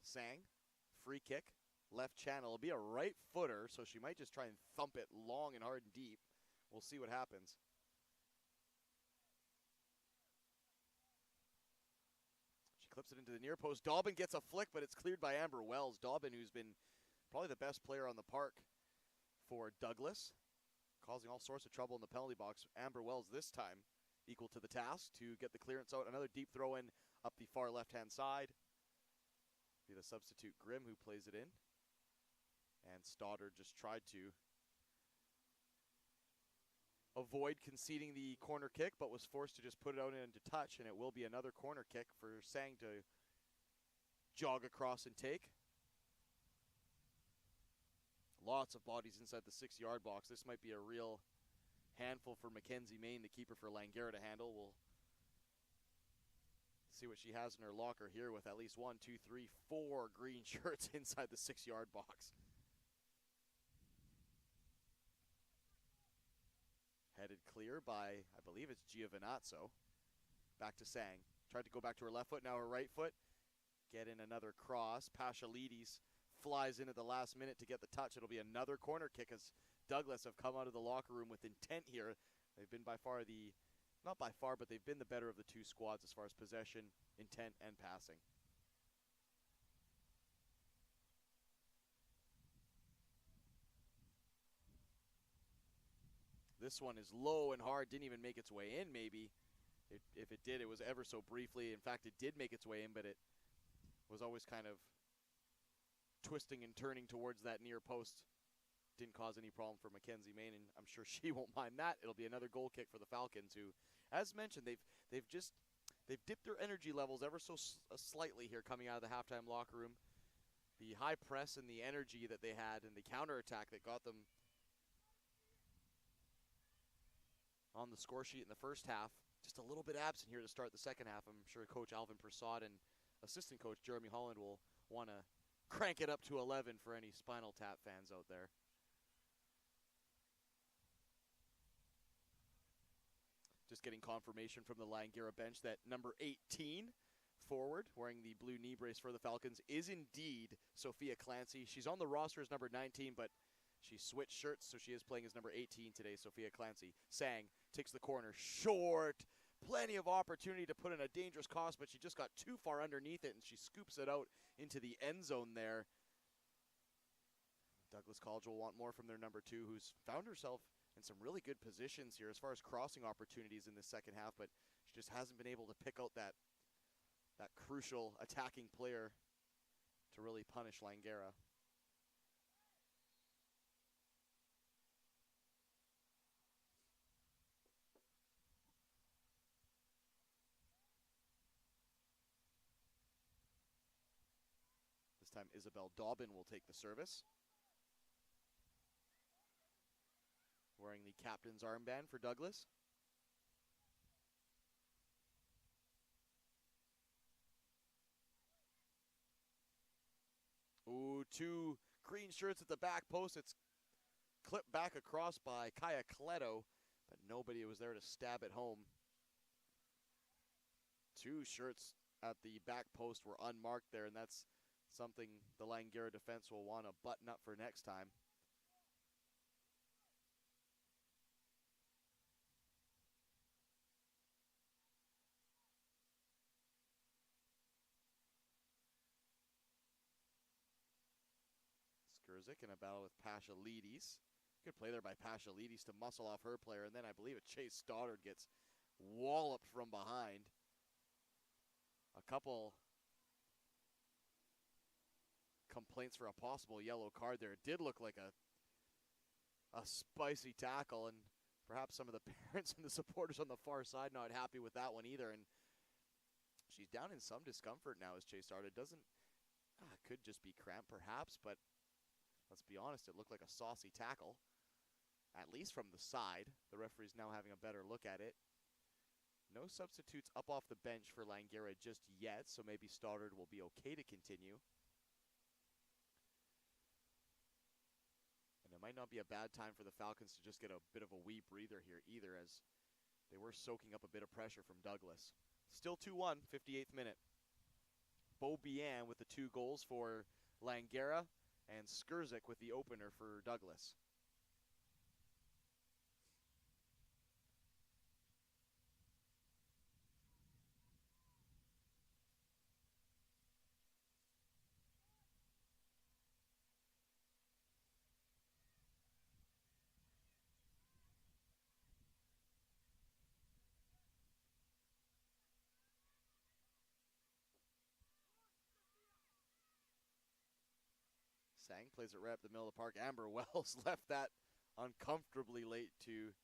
Sang, free kick. Left channel. It'll be a right footer, so she might just try and thump it long and hard and deep. We'll see what happens. She clips it into the near post. Dobbin gets a flick, but it's cleared by Amber Wells. Dobbin, who's been probably the best player on the park for Douglas, causing all sorts of trouble in the penalty box. Amber Wells this time equal to the task to get the clearance out. Another deep throw in up the far left-hand side. Be the substitute Grimm who plays it in. And Stoddard just tried to avoid conceding the corner kick, but was forced to just put it out into touch, and it will be another corner kick for Sang to jog across and take. Lots of bodies inside the 6-yard box. This might be a real handful for Mackenzie Main, the keeper for Langara, to handle. We'll see what she has in her locker here with at least 1, 2, 3, 4 green shirts inside the 6-yard box. Headed clear by, I believe it's Giovinazzo. Back to Sang. Tried to go back to her left foot, now her right foot. Get in another cross. Pashalides flies in at the last minute to get the touch. It'll be another corner kick as Douglas have come out of the locker room with intent here. They've been by far the, not by far, but they've been the better of the two squads as far as possession, intent, and passing. This one is low and hard, didn't even make its way in maybe. If it did, it was ever so briefly. In fact, it did make its way in, but it was always kind of twisting and turning towards that near post. Didn't cause any problem for Mackenzie Main, and I'm sure she won't mind that. It'll be another goal kick for the Falcons, who, as mentioned, they've dipped their energy levels ever so slightly here coming out of the halftime locker room. The high press and the energy that they had and the counterattack that got them on the score sheet in the first half, just a little bit absent here to start the second half. I'm sure Coach Alvin Prasad and assistant coach Jeremy Holland will want to crank it up to 11 for any Spinal Tap fans out there. Just getting confirmation from the Langara bench that number 18 forward, wearing the blue knee brace for the Falcons, is indeed Sophia Clancy. She's on the roster as number 19, but she switched shirts, so she is playing as number 18 today, Sophia Clancy. Sang takes the corner short. Plenty of opportunity to put in a dangerous cross, but she just got too far underneath it, and she scoops it out into the end zone there. Douglas College will want more from their number 2, who's found herself in some really good positions here as far as crossing opportunities in the second half, but she just hasn't been able to pick out that crucial attacking player to really punish Langara. This time Isabel Dobbin will take the service, wearing the captain's armband for Douglas. Ooh, 2 green shirts at the back post. It's clipped back across by Kaya Cleto, but nobody was there to stab it home. 2 shirts at the back post were unmarked there, and that's something the Langara defense will want to button up for next time. Skurzik in a battle with Pashalides. Good play there by Paschalidis to muscle off her player, and then I believe Chase Stoddard gets walloped from behind. A couple complaints for a possible yellow card there. It did look like a spicy tackle, and perhaps some of the parents and the supporters on the far side not happy with that one either. And she's down in some discomfort now as Chase started. Could just be cramp perhaps, but let's be honest, it looked like a saucy tackle, at least from the side. The referee's now having a better look at it. No substitutes up off the bench for Langara just yet, so maybe Stoddard will be okay to continue. And it might not be a bad time for the Falcons to just get a bit of a wee breather here either, as they were soaking up a bit of pressure from Douglas. Still 2-1, 58th minute. Beaubien with the 2 goals for Langara, and Skurzik with the opener for Douglas. Sang plays it right up the middle of the park. Amber Wells left that uncomfortably late to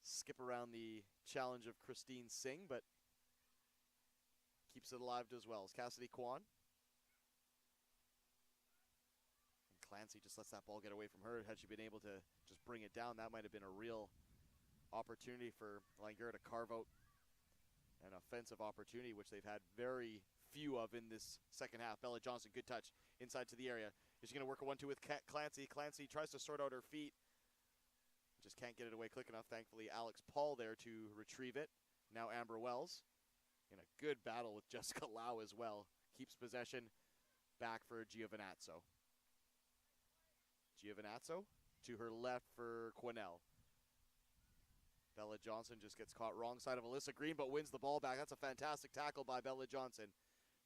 skip around the challenge of Christine Singh, but keeps it alive as well. As Cassidy Kwan. And Clancy just lets that ball get away from her. Had she been able to just bring it down, that might have been a real opportunity for Langara to carve out an offensive opportunity, which they've had very few of in this second half. Bella Johnson, good touch inside to the area. Is she going to work a 1-2 with Clancy? Clancy tries to sort out her feet. Just can't get it away quick enough. Thankfully, Alex Paul there to retrieve it. Now Amber Wells in a good battle with Jessica Lau as well. Keeps possession back for Giovinazzo. Giovinazzo to her left for Quinnell. Bella Johnson just gets caught wrong side of Alyssa Green, but wins the ball back. That's a fantastic tackle by Bella Johnson.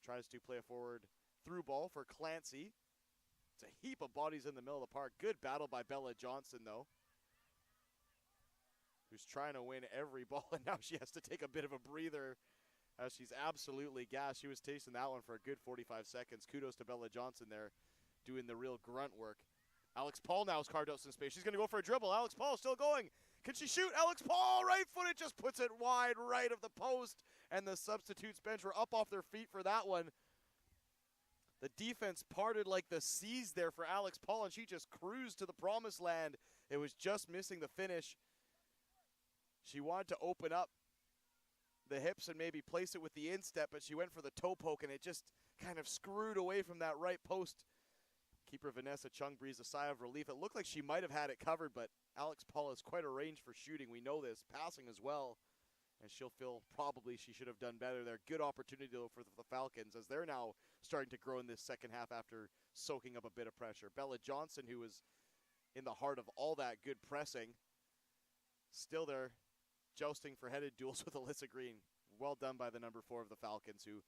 Tries to play a forward through ball for Clancy. It's a heap of bodies in the middle of the park. Good battle by Bella Johnson, though, who's trying to win every ball, and now she has to take a bit of a breather as she's absolutely gassed. She was tasting that one for a good 45 seconds. Kudos to Bella Johnson there, doing the real grunt work. Alex Paul now has carved out some space. She's going to go for a dribble. Alex Paul still going. Can she shoot? Alex Paul, right-footed, just puts it wide right of the post, and the substitutes bench were up off their feet for that one. The defense parted like the seas there for Alex Paul, and she just cruised to the promised land. It was just missing the finish. She wanted to open up the hips and maybe place it with the instep, but she went for the toe poke, and it just kind of screwed away from that right post. Keeper Vanessa Chung breathes a sigh of relief. It looked like she might have had it covered, but Alex Paul has quite a range for shooting. We know this. Passing as well. And she'll feel probably she should have done better there. Good opportunity, though, for the Falcons, as they're now starting to grow in this second half after soaking up a bit of pressure. Bella Johnson, who was in the heart of all that good pressing, still there jousting for headed duels with Alyssa Green. Well done by the number 4 of the Falcons, who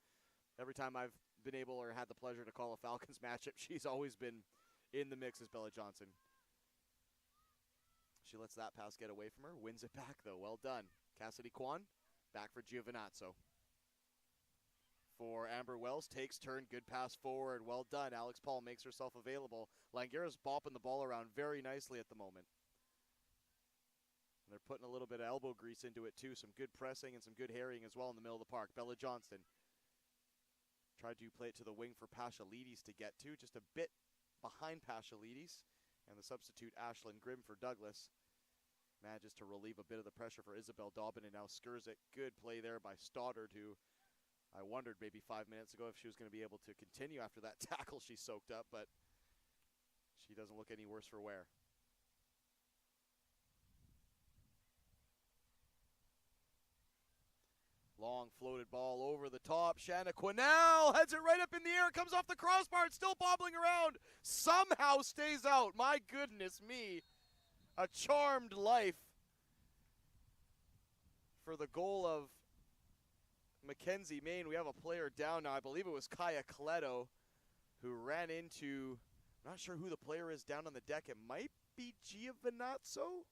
every time I've been able or had the pleasure to call a Falcons matchup, she's always been in the mix as Bella Johnson. She lets that pass get away from her. Wins it back, though. Well done. Cassidy Kwan, back for Giovinazzo. For Amber Wells, takes turn, good pass forward. Well done. Alex Paul makes herself available. Langara's bopping the ball around very nicely at the moment. And they're putting a little bit of elbow grease into it, too. Some good pressing and some good harrying as well in the middle of the park. Bella Johnson tried to play it to the wing for Paschalidis to get to, just a bit behind Paschalidis. And the substitute, Ashlyn Grimm, for Douglas, manages to relieve a bit of the pressure for Isabel Dobbin, and now Skurzik. Good play there by Stoddard, who I wondered maybe 5 minutes ago if she was going to be able to continue after that tackle she soaked up, but she doesn't look any worse for wear. Long floated ball over the top. Shanna Quinnell heads it right up in the air. Comes off the crossbar. It's still bobbling around. Somehow stays out. My goodness me. A charmed life for the goal of Mackenzie Main. We have a player down now. I believe it was Kaya Cleto who ran into, I'm not sure who the player is down on the deck. It might be Giovinazzo?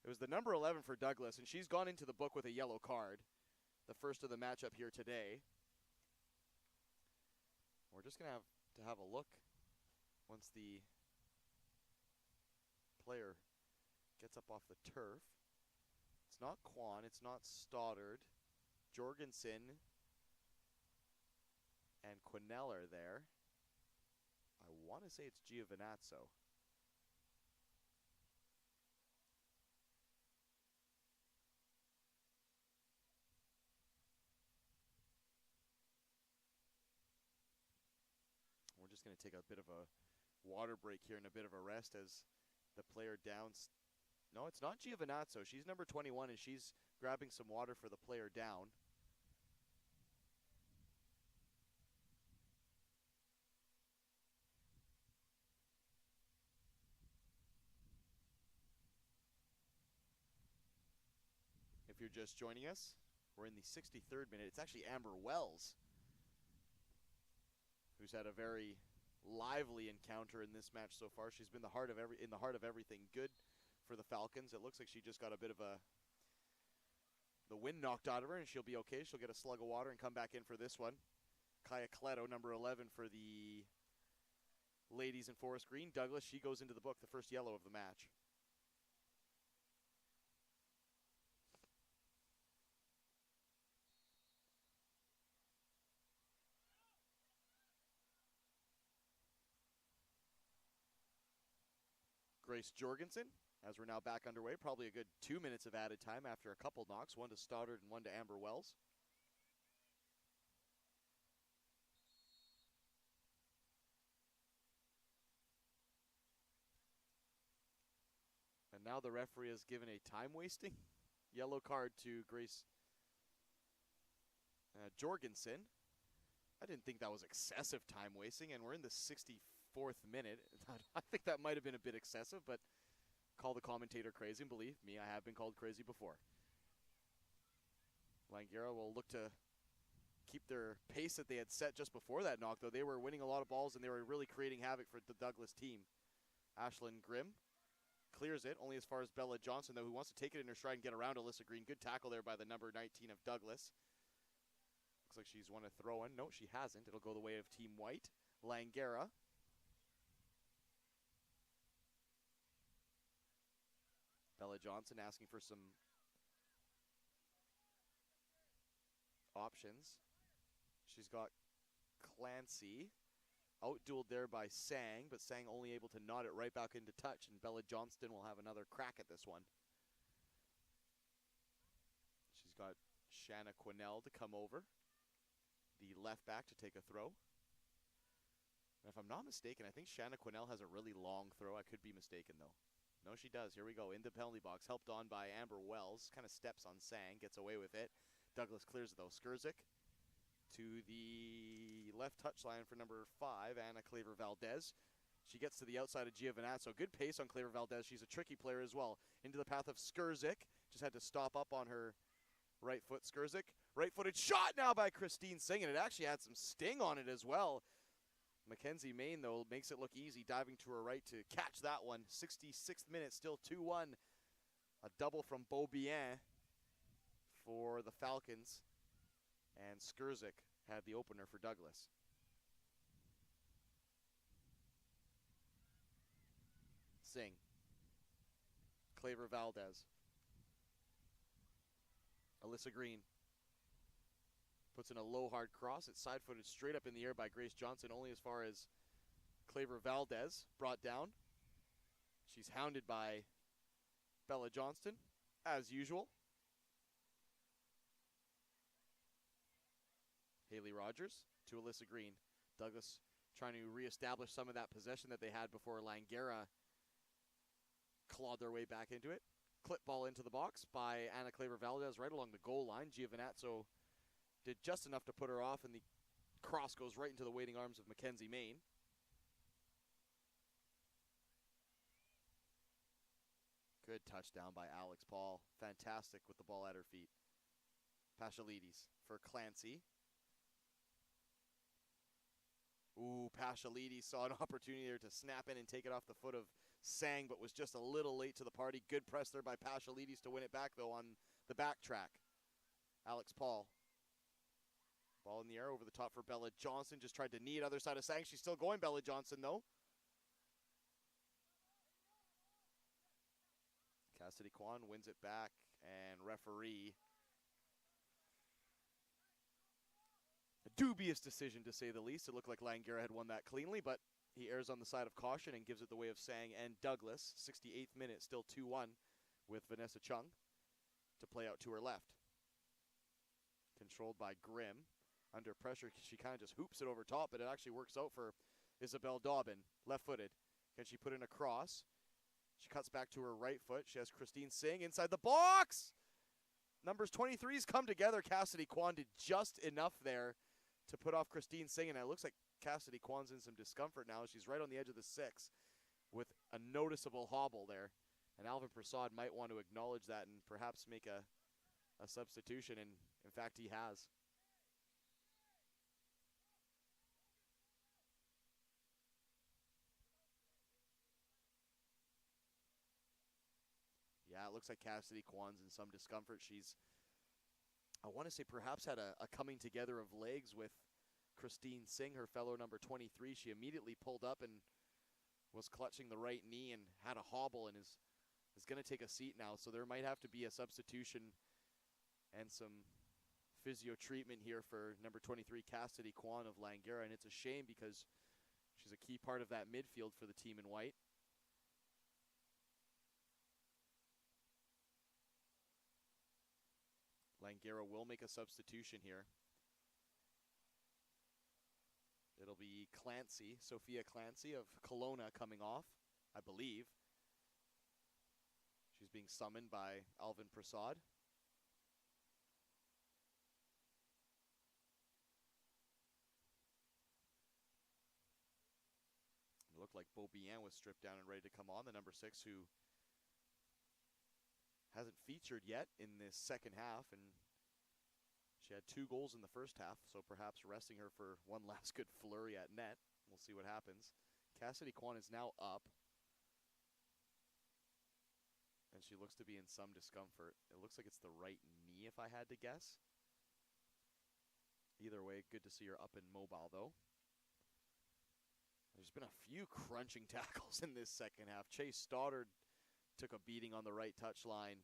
It was the number 11 for Douglas, and she's gone into the book with a yellow card. The first of the matchup here today. We're just going to have a look once the player gets up off the turf. It's not Kwan, it's not Stoddard. Jorgensen and Quinnell are there. I want to say it's Giovinazzo. We're just going to take a bit of a water break here and a bit of a rest as the player downs. No, it's not Giovinazzo. She's number 21, and she's grabbing some water for the player down. If you're just joining us, we're in the 63rd minute. It's actually Amber Wells who's had a very lively encounter in this match so far. She's been in the heart of everything good for the Falcons. It looks like she just got a bit of the wind knocked out of her, and she'll be okay. She'll get a slug of water and come back in for this one. Kaya Cleto, number 11 for the ladies in forest green. Douglas, she goes into the book, the first yellow of the match. Grace Jorgensen, as we're now back underway. Probably a good 2 minutes of added time after a couple knocks, one to Stoddard and one to Amber Wells. And now the referee has given a time-wasting yellow card to Grace Jorgensen. I didn't think that was excessive time-wasting, and we're in the 64th minute. I think that might have been a bit excessive, but call the commentator crazy, and believe me, I have been called crazy before. Langara will look to keep their pace that they had set just before that knock, though. They were winning a lot of balls, and they were really creating havoc for the Douglas team. Ashlyn Grimm clears it, only as far as Bella Johnson, though, who wants to take it in her stride and get around Alyssa Green. Good tackle there by the number 19 of Douglas. Looks like she's won a throw-in. No, she hasn't. It'll go the way of Team White. Langara. Bella Johnson asking for some options. She's got Clancy. Out-dueled there by Sang, but Sang only able to nod it right back into touch, and Bella Johnston will have another crack at this one. She's got Shanna Quinnell to come over, the left back, to take a throw. And if I'm not mistaken, I think Shanna Quinnell has a really long throw. I could be mistaken, though. No, she does. Here we go. In the penalty box. Helped on by Amber Wells. Kind of steps on Sang. Gets away with it. Douglas clears it, though. Skurzik to the left touchline for number 5, Anna Claver-Valdez. She gets to the outside of Giovinazzo. Good pace on Claver-Valdez. She's a tricky player as well. Into the path of Skurzik. Just had to stop up on her right foot. Skurzik. Right-footed shot now by Christine Singh, and it actually had some sting on it as well. Mackenzie Main, though, makes it look easy, diving to her right to catch that one. 66th minute, still 2-1. A double from Beaubien for the Falcons. And Skurzik had the opener for Douglas. Singh. Claver-Valdez. Alyssa Green. Puts in a low, hard cross. It's side-footed straight up in the air by Grace Johnson, only as far as Claver-Valdez brought down. She's hounded by Bella Johnston, as usual. Haley Rogers to Alyssa Green. Douglas trying to reestablish some of that possession that they had before Langara clawed their way back into it. Clip ball into the box by Anna Claver-Valdez right along the goal line. Giovinazzo did just enough to put her off, and the cross goes right into the waiting arms of Mackenzie Main. Good touchdown by Alex Paul. Fantastic with the ball at her feet. Pashalides for Clancy. Ooh, Pashalides saw an opportunity there to snap in and take it off the foot of Sang, but was just a little late to the party. Good press there by Pashalides to win it back, though, on the backtrack. Alex Paul. Ball in the air over the top for Bella Johnson. Just tried to knee it other side of Sang. She's still going, Bella Johnson, though. Cassidy Kwan wins it back, and referee. A dubious decision, to say the least. It looked like Langara had won that cleanly, but he errs on the side of caution and gives it the way of Sang and Douglas. 68th minute, still 2-1 with Vanessa Chung to play out to her left. Controlled by Grimm. Under pressure, she kind of just hoops it over top, but it actually works out for Isabel Dobbin. Left-footed. Can she put in a cross? She cuts back to her right foot. She has Christine Singh inside the box. Numbers 23s come together. Cassidy Kwan did just enough there to put off Christine Singh, and it looks like Cassidy Kwan's in some discomfort now. She's right on the edge of the 6 with a noticeable hobble there. And Alvin Prasad might want to acknowledge that and perhaps make a substitution, and in fact he has. Yeah, it looks like Cassidy Kwan's in some discomfort. She's, I want to say, perhaps had a coming together of legs with Christine Singh, her fellow number 23. She immediately pulled up and was clutching the right knee and had a hobble and is going to take a seat now. So there might have to be a substitution and some physio treatment here for number 23, Cassidy Kwan of Langara. And it's a shame because she's a key part of that midfield for the team in white. Langara will make a substitution here. It'll be Clancy, Sophia Clancy of Kelowna coming off, I believe. She's being summoned by Alvin Prasad. It looked like Beaubien was stripped down and ready to come on, the number 6 who hasn't featured yet in this second half, and she had 2 goals in the first half, so perhaps resting her for one last good flurry at net. We'll see what happens. Cassidy Kwan is now up, and she looks to be in some discomfort. It looks like it's the right knee, if I had to guess. Either way, good to see her up and mobile, though. There's been a few crunching tackles in this second half. Chase Stoddard took a beating on the right touchline.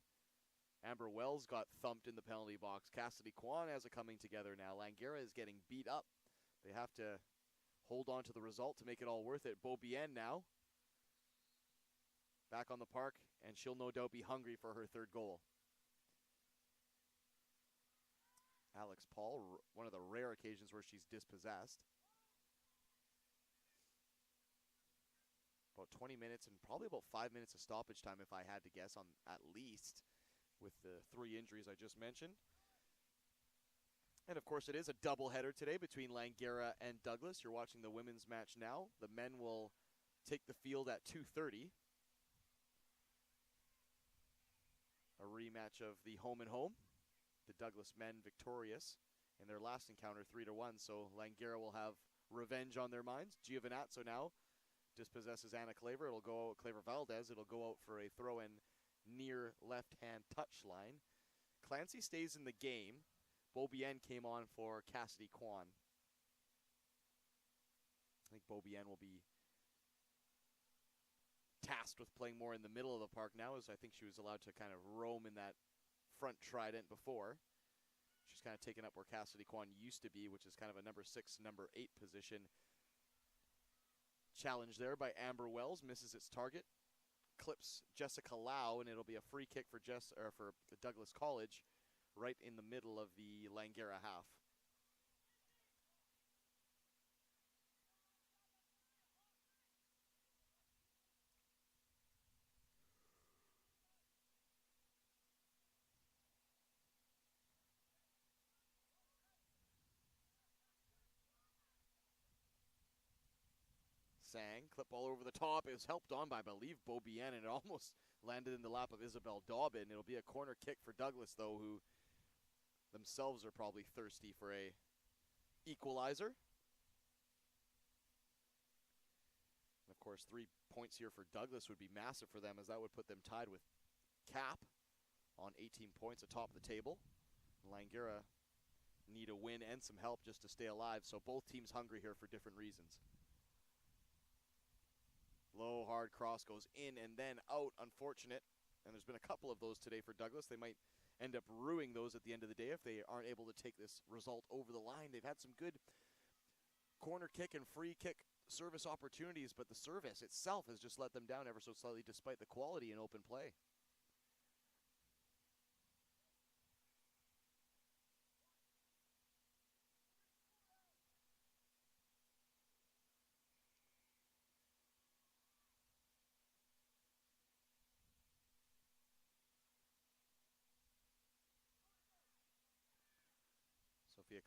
Amber Wells got thumped in the penalty box. Cassidy Kwan has it coming together now. Langara is getting beat up. They have to hold on to the result to make it all worth it. Beaubien now back on the park, and she'll no doubt be hungry for her 3rd goal. Alex Paul, one of the rare occasions where she's dispossessed. About 20 minutes and probably about 5 minutes of stoppage time, if I had to guess, on at least, with the 3 injuries I just mentioned. And of course it is a doubleheader today between Langara and Douglas. You're watching the women's match now. The men will take the field at 2:30. A rematch of the home and home. The Douglas men victorious in their last encounter 3-1. So Langara will have revenge on their minds. Giovinazzo now dispossesses Anna Claver. It'll go Claver Valdez. It'll go out for a throw-in near left-hand touchline. Clancy stays in the game. Beaubien came on for Cassidy Kwan. I think Beaubien will be tasked with playing more in the middle of the park now, as I think she was allowed to kind of roam in that front trident before. She's kind of taken up where Cassidy Kwan used to be, which is kind of a number 6, number 8 position. Challenge there by Amber Wells, misses its target, clips Jessica Lau, and it'll be a free kick for the Douglas College right in the middle of the Langara half. Sang, clip all over the top. It was helped on by, I believe, Beaubien, and it almost landed in the lap of Isabel Dobbin. It'll be a corner kick for Douglas, though, who themselves are probably thirsty for a equalizer. Of course, 3 points here for Douglas would be massive for them, as that would put them tied with Cap on 18 points atop the table. Langara need a win and some help just to stay alive, so both teams hungry here for different reasons. Low, hard cross goes in and then out. Unfortunate. And there's been a couple of those today for Douglas. They might end up ruining those at the end of the day if they aren't able to take this result over the line. They've had some good corner kick and free kick service opportunities, but the service itself has just let them down ever so slightly despite the quality in open play.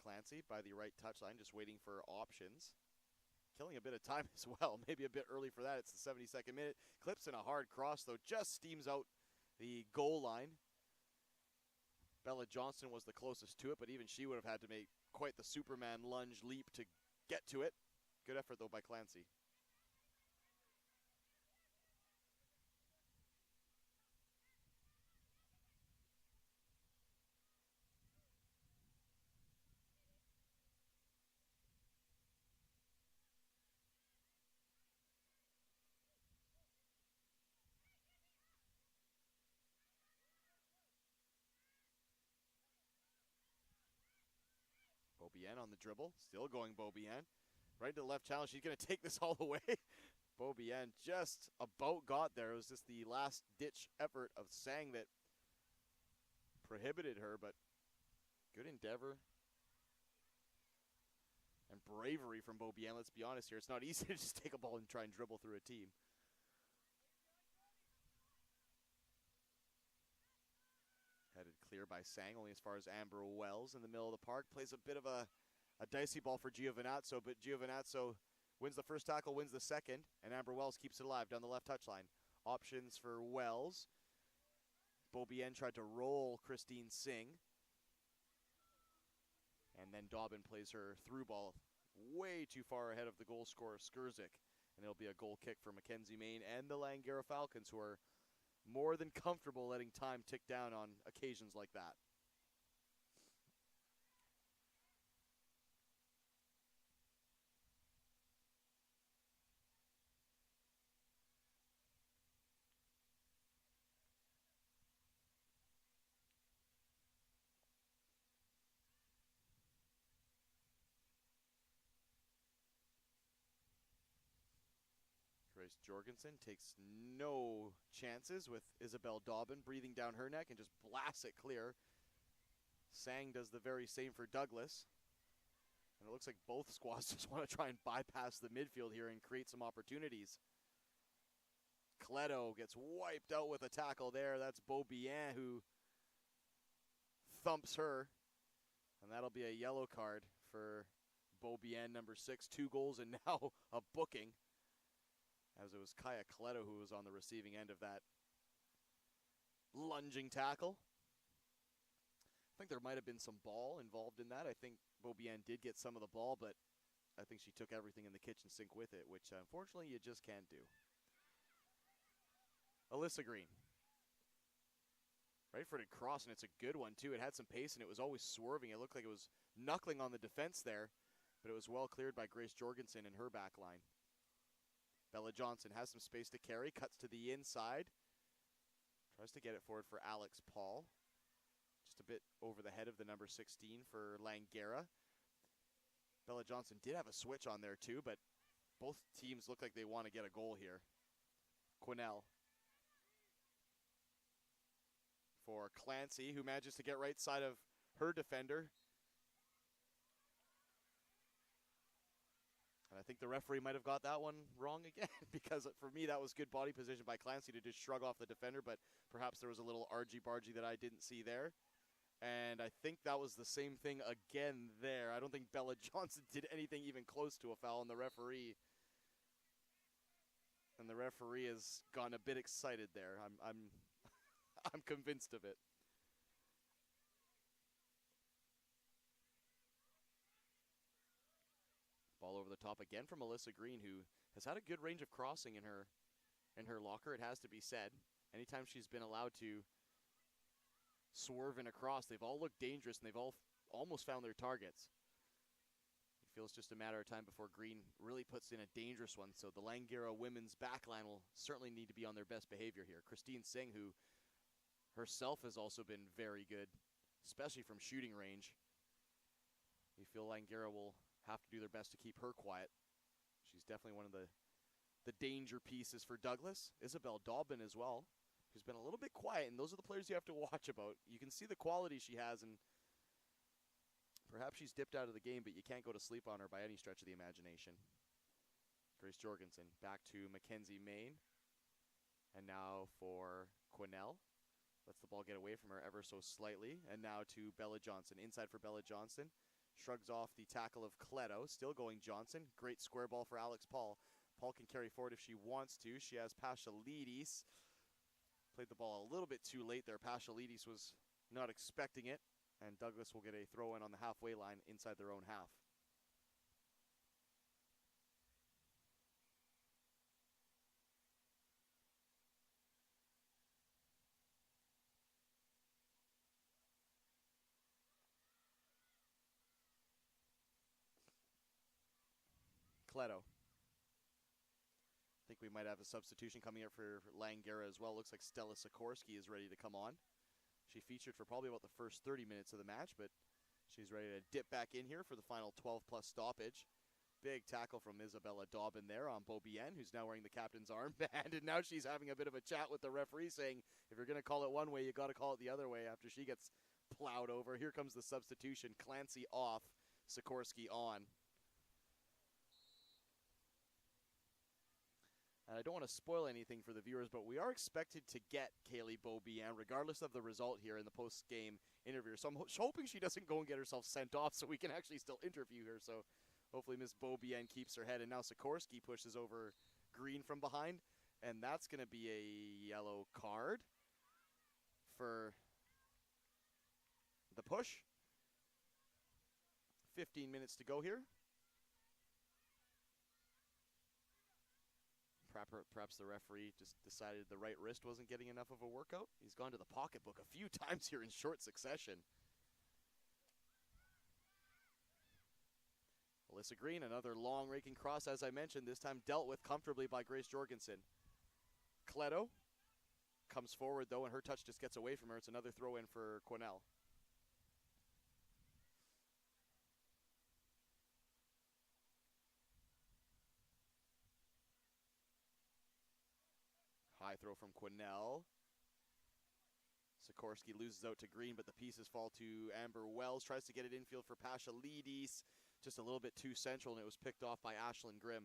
Clancy by the right touchline, just waiting for options. Killing a bit of time as well, maybe a bit early for that. It's the 72nd minute. Clips in a hard cross, though, just steams out the goal line. Bella Johnson was the closest to it, but even she would have had to make quite the Superman lunge leap to get to it. Good effort, though, by Clancy. Beaubien on the dribble, still going Beaubien. Right to the left channel, she's going to take this all the way. Beaubien just about got there. It was just the last ditch effort of Sang that prohibited her, but good endeavor and bravery from Beaubien. Let's be honest here. It's not easy to just take a ball and try and dribble through a team. Headed clear by Sang, only as far as Amber Wells in the middle of the park. Plays a bit of a dicey ball for Giovinazzo, but Giovinazzo wins the first tackle, wins the second, and Amber Wells keeps it alive down the left touchline. Options for Wells. Beaubien tried to roll Christine Singh. And then Dobbin plays her through ball way too far ahead of the goal scorer, Skurzik. And it'll be a goal kick for Mackenzie Main and the Langara Falcons, who are more than comfortable letting time tick down on occasions like that. Grace Jorgensen takes no chances with Isabel Dobbin breathing down her neck and just blasts it clear. Sang does the very same for Douglas. And it looks like both squads just want to try and bypass the midfield here and create some opportunities. Cleto gets wiped out with a tackle there. That's Beaubien who thumps her. And that'll be a yellow card for Beaubien, number 6. 2 goals and now a booking, as it was Kaya Cleto who was on the receiving end of that lunging tackle. I think there might have been some ball involved in that. I think Beaubien did get some of the ball, but I think she took everything in the kitchen sink with it, which unfortunately you just can't do. Alyssa Green. Right-footed cross, and it's a good one, too. It had some pace, and it was always swerving. It looked like it was knuckling on the defense there, but it was well cleared by Grace Jorgensen and her back line. Bella Johnson has some space to carry, cuts to the inside. Tries to get it forward for Alex Paul. Just a bit over the head of the number 16 for Langara. Bella Johnson did have a switch on there too, but both teams look like they want to get a goal here. Quinnell for Clancy, who manages to get right side of her defender. And I think the referee might have got that one wrong again, because for me that was good body position by Clancy to just shrug off the defender, but perhaps there was a little argy-bargy that I didn't see there. And I think that was the same thing again there. I don't think Bella Johnson did anything even close to a foul, and the referee has gotten a bit excited there. I'm convinced of it. Ball over the top again from Melissa Green, who has had a good range of crossing in her locker, it has to be said. Anytime she's been allowed to swerve and across, they've all looked dangerous, and they've all almost found their targets. It feels just a matter of time before Green really puts in a dangerous one, so the Langara women's backline will certainly need to be on their best behavior here. Christine Singh, who herself has also been very good, especially from shooting range. You feel Langara will have to do their best to keep her quiet. She's definitely one of the danger pieces for Douglas. Isabel Dobbin as well, who's been a little bit quiet, and those are the players you have to watch about. You can see the quality she has, and perhaps she's dipped out of the game, but you can't go to sleep on her by any stretch of the imagination. Grace Jorgensen back to Mackenzie Main, and now for Quinnell. Lets the ball get away from her ever so slightly, and now to Bella Johnson. Inside for Bella Johnson. Shrugs off the tackle of Cleto. Still going Johnson. Great square ball for Alex Paul. Paul can carry forward if she wants to. She has Paschalidis. Played the ball a little bit too late there. Paschalidis was not expecting it, and Douglas will get a throw in on the halfway line inside their own half. Cleto. I think we might have a substitution coming up for Langara as well. Looks like Stella Sikorsky is ready to come on. She featured for probably about the first 30 minutes of the match, but she's ready to dip back in here for the final 12-plus stoppage. Big tackle from Isabella Dobbin there on Beaubien, who's now wearing the captain's armband, and now she's having a bit of a chat with the referee saying, if you're going to call it one way, you got to call it the other way after she gets plowed over. Here comes the substitution. Clancy off, Sikorsky on. And I don't want to spoil anything for the viewers, but we are expected to get Kaylee Beaubien, regardless of the result here in the post-game interview. So I'm hoping she doesn't go and get herself sent off so we can actually still interview her. So hopefully Miss Beaubien keeps her head. And now Sikorsky pushes over Green from behind. And that's going to be a yellow card for the push. 15 minutes to go here. Perhaps the referee just decided the right wrist wasn't getting enough of a workout. He's gone to the pocketbook a few times here in short succession. Alyssa Green, another long raking cross, as I mentioned, this time dealt with comfortably by Grace Jorgensen. Cleto comes forward, though, and her touch just gets away from her. It's another throw in for Quinnell. High throw from Quinnell. Sikorsky loses out to Green, but the pieces fall to Amber Wells. Tries to get it infield for Paschalidis. Just a little bit too central, and it was picked off by Ashlyn Grimm.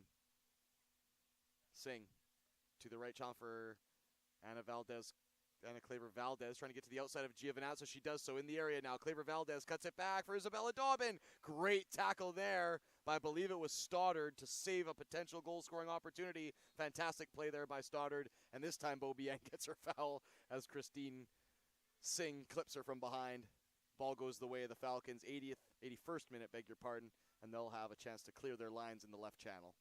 Singh to the right channel for Anna Claver Valdez, trying to get to the outside of Giovinazzo. She does so in the area now. Claver Valdez cuts it back for Isabella Dobbin. Great tackle there, but I believe it was Stoddard to save a potential goal-scoring opportunity. Fantastic play there by Stoddard, and this time Beaubien gets her foul as Christine Singh clips her from behind. Ball goes the way of the Falcons. 81st minute, beg your pardon, and they'll have a chance to clear their lines in the left channel.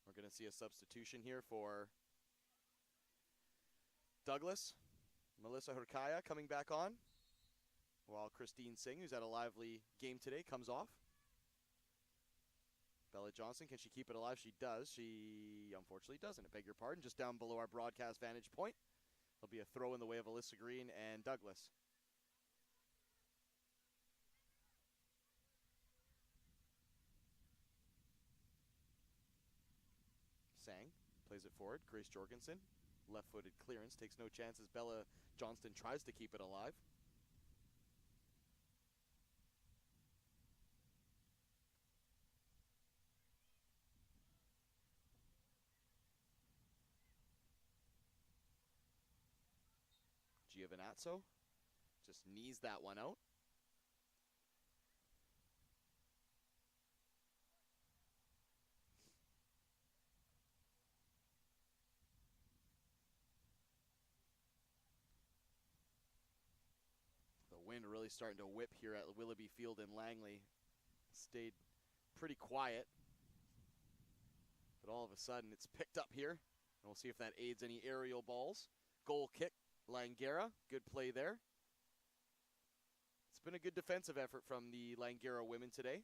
We're going to see a substitution here for Douglas. Melissa Hurkaya coming back on, while Christine Singh, who's had a lively game today, comes off. Bella Johnson, can she keep it alive? She does. She unfortunately doesn't. I beg your pardon. Just down below our broadcast vantage point. There'll be a throw in the way of Alyssa Green and Douglas. Sang plays it forward. Grace Jorgensen, left-footed clearance, takes no chances. Bella Johnston tries to keep it alive. Giovinazzo just knees that one out. wind really starting to whip here at Willoughby Field in Langley. Stayed pretty quiet, but all of a sudden it's picked up here. And we'll see if that aids any aerial balls. Goal kick, Langara. Good play there. It's been a good defensive effort from the Langara women today.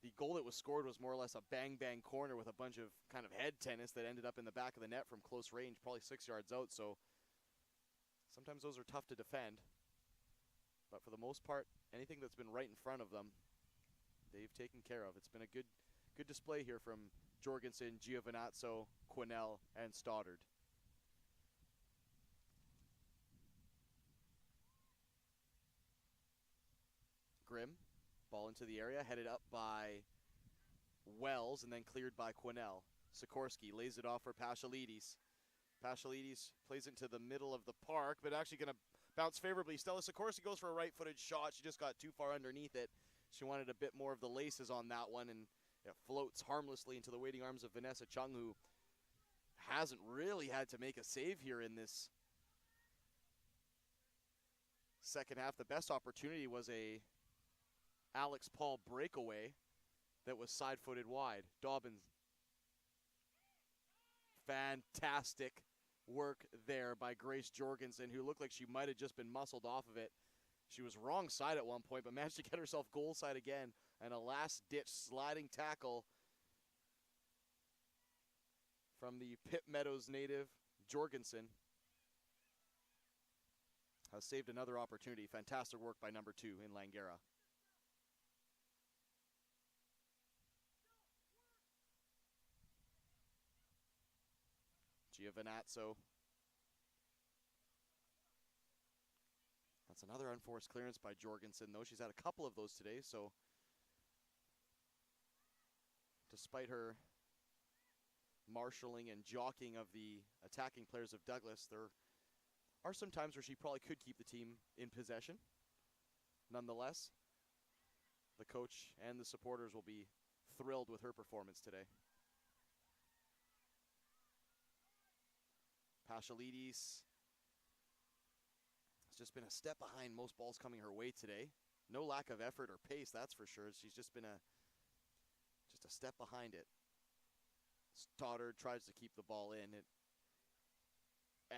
The goal that was scored was more or less a bang-bang corner with a bunch of kind of head tennis that ended up in the back of the net from close range, probably 6 yards out. So sometimes those are tough to defend. But for the most part, anything that's been right in front of them, they've taken care of. It's been a good display here from Jorgensen, Giovinazzo, Quinnell, and Stoddard. Grimm, ball into the area, headed up by Wells and then cleared by Quinnell. Sikorsky lays it off for Pashalides. Pashalides plays into the middle of the park, but actually going to bounce favorably. Stella Sikorsky goes for a right-footed shot. She just got too far underneath it. She wanted a bit more of the laces on that one, and it floats harmlessly into the waiting arms of Vanessa Chung, who hasn't really had to make a save here in this second half. The best opportunity was a Alex Paul breakaway that was side-footed wide. Dobbins. Fantastic work there by Grace Jorgensen, who looked like she might have just been muscled off of it. She was wrong side at one point, but managed to get herself goal side again. And a last-ditch sliding tackle from the Pitt Meadows native, Jorgensen, has saved another opportunity. Fantastic work by number 2 in Langara. Giovinazzo. That's another unforced clearance by Jorgensen, though. She's had a couple of those today, so despite her marshalling and jockeying of the attacking players of Douglas, there are some times where she probably could keep the team in possession. Nonetheless, the coach and the supporters will be thrilled with her performance today. Pashalides has just been a step behind most balls coming her way today. No lack of effort or pace, that's for sure. She's just been a step behind it. Stoddard tries to keep the ball in. It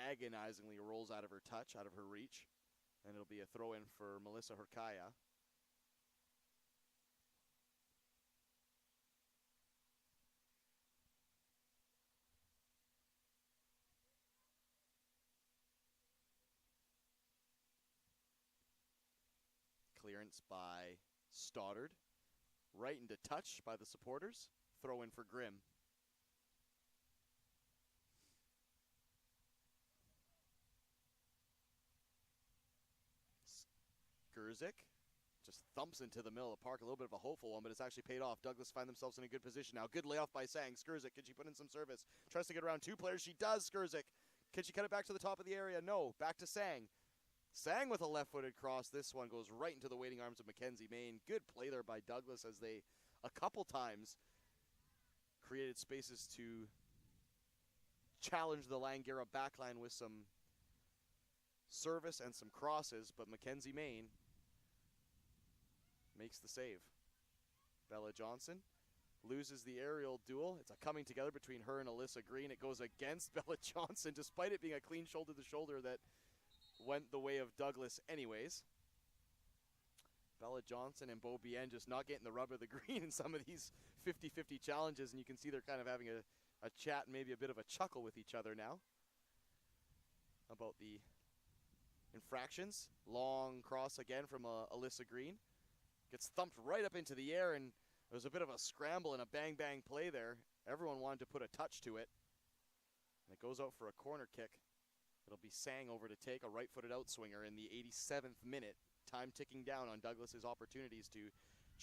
agonizingly rolls out of her touch, out of her reach, and it'll be a throw-in for Melissa Herkaya. Clearance by Stoddard. Right into touch by the supporters. Throw in for Grimm. Skurzik just thumps into the middle of the park. A little bit of a hopeful one, but it's actually paid off. Douglas find themselves in a good position now. Good layoff by Sang. Skurzik, can she put in some service? Tries to get around 2 players. She does, Skurzik. Can she cut it back to the top of the area? No. Back to Sang. Sang with a left-footed cross. This one goes right into the waiting arms of Mackenzie Main. Good play there by Douglas as they, a couple times, created spaces to challenge the Langara backline with some service and some crosses, but Mackenzie Main makes the save. Bella Johnson loses the aerial duel. It's a coming together between her and Alyssa Green. It goes against Bella Johnson, despite it being a clean shoulder-to-shoulder that went the way of Douglas anyways. Bella Johnson and Bo Bien just not getting the rub of the green in some of these 50-50 challenges, and you can see they're kind of having a chat and maybe a bit of a chuckle with each other now about the infractions. Long cross again from Alyssa Green. Gets thumped right up into the air, and there was a bit of a scramble and a bang-bang play there. Everyone wanted to put a touch to it. And it goes out for a corner kick. It'll be Sang over to take, a right-footed outswinger in the 87th minute. Time ticking down on Douglas's opportunities to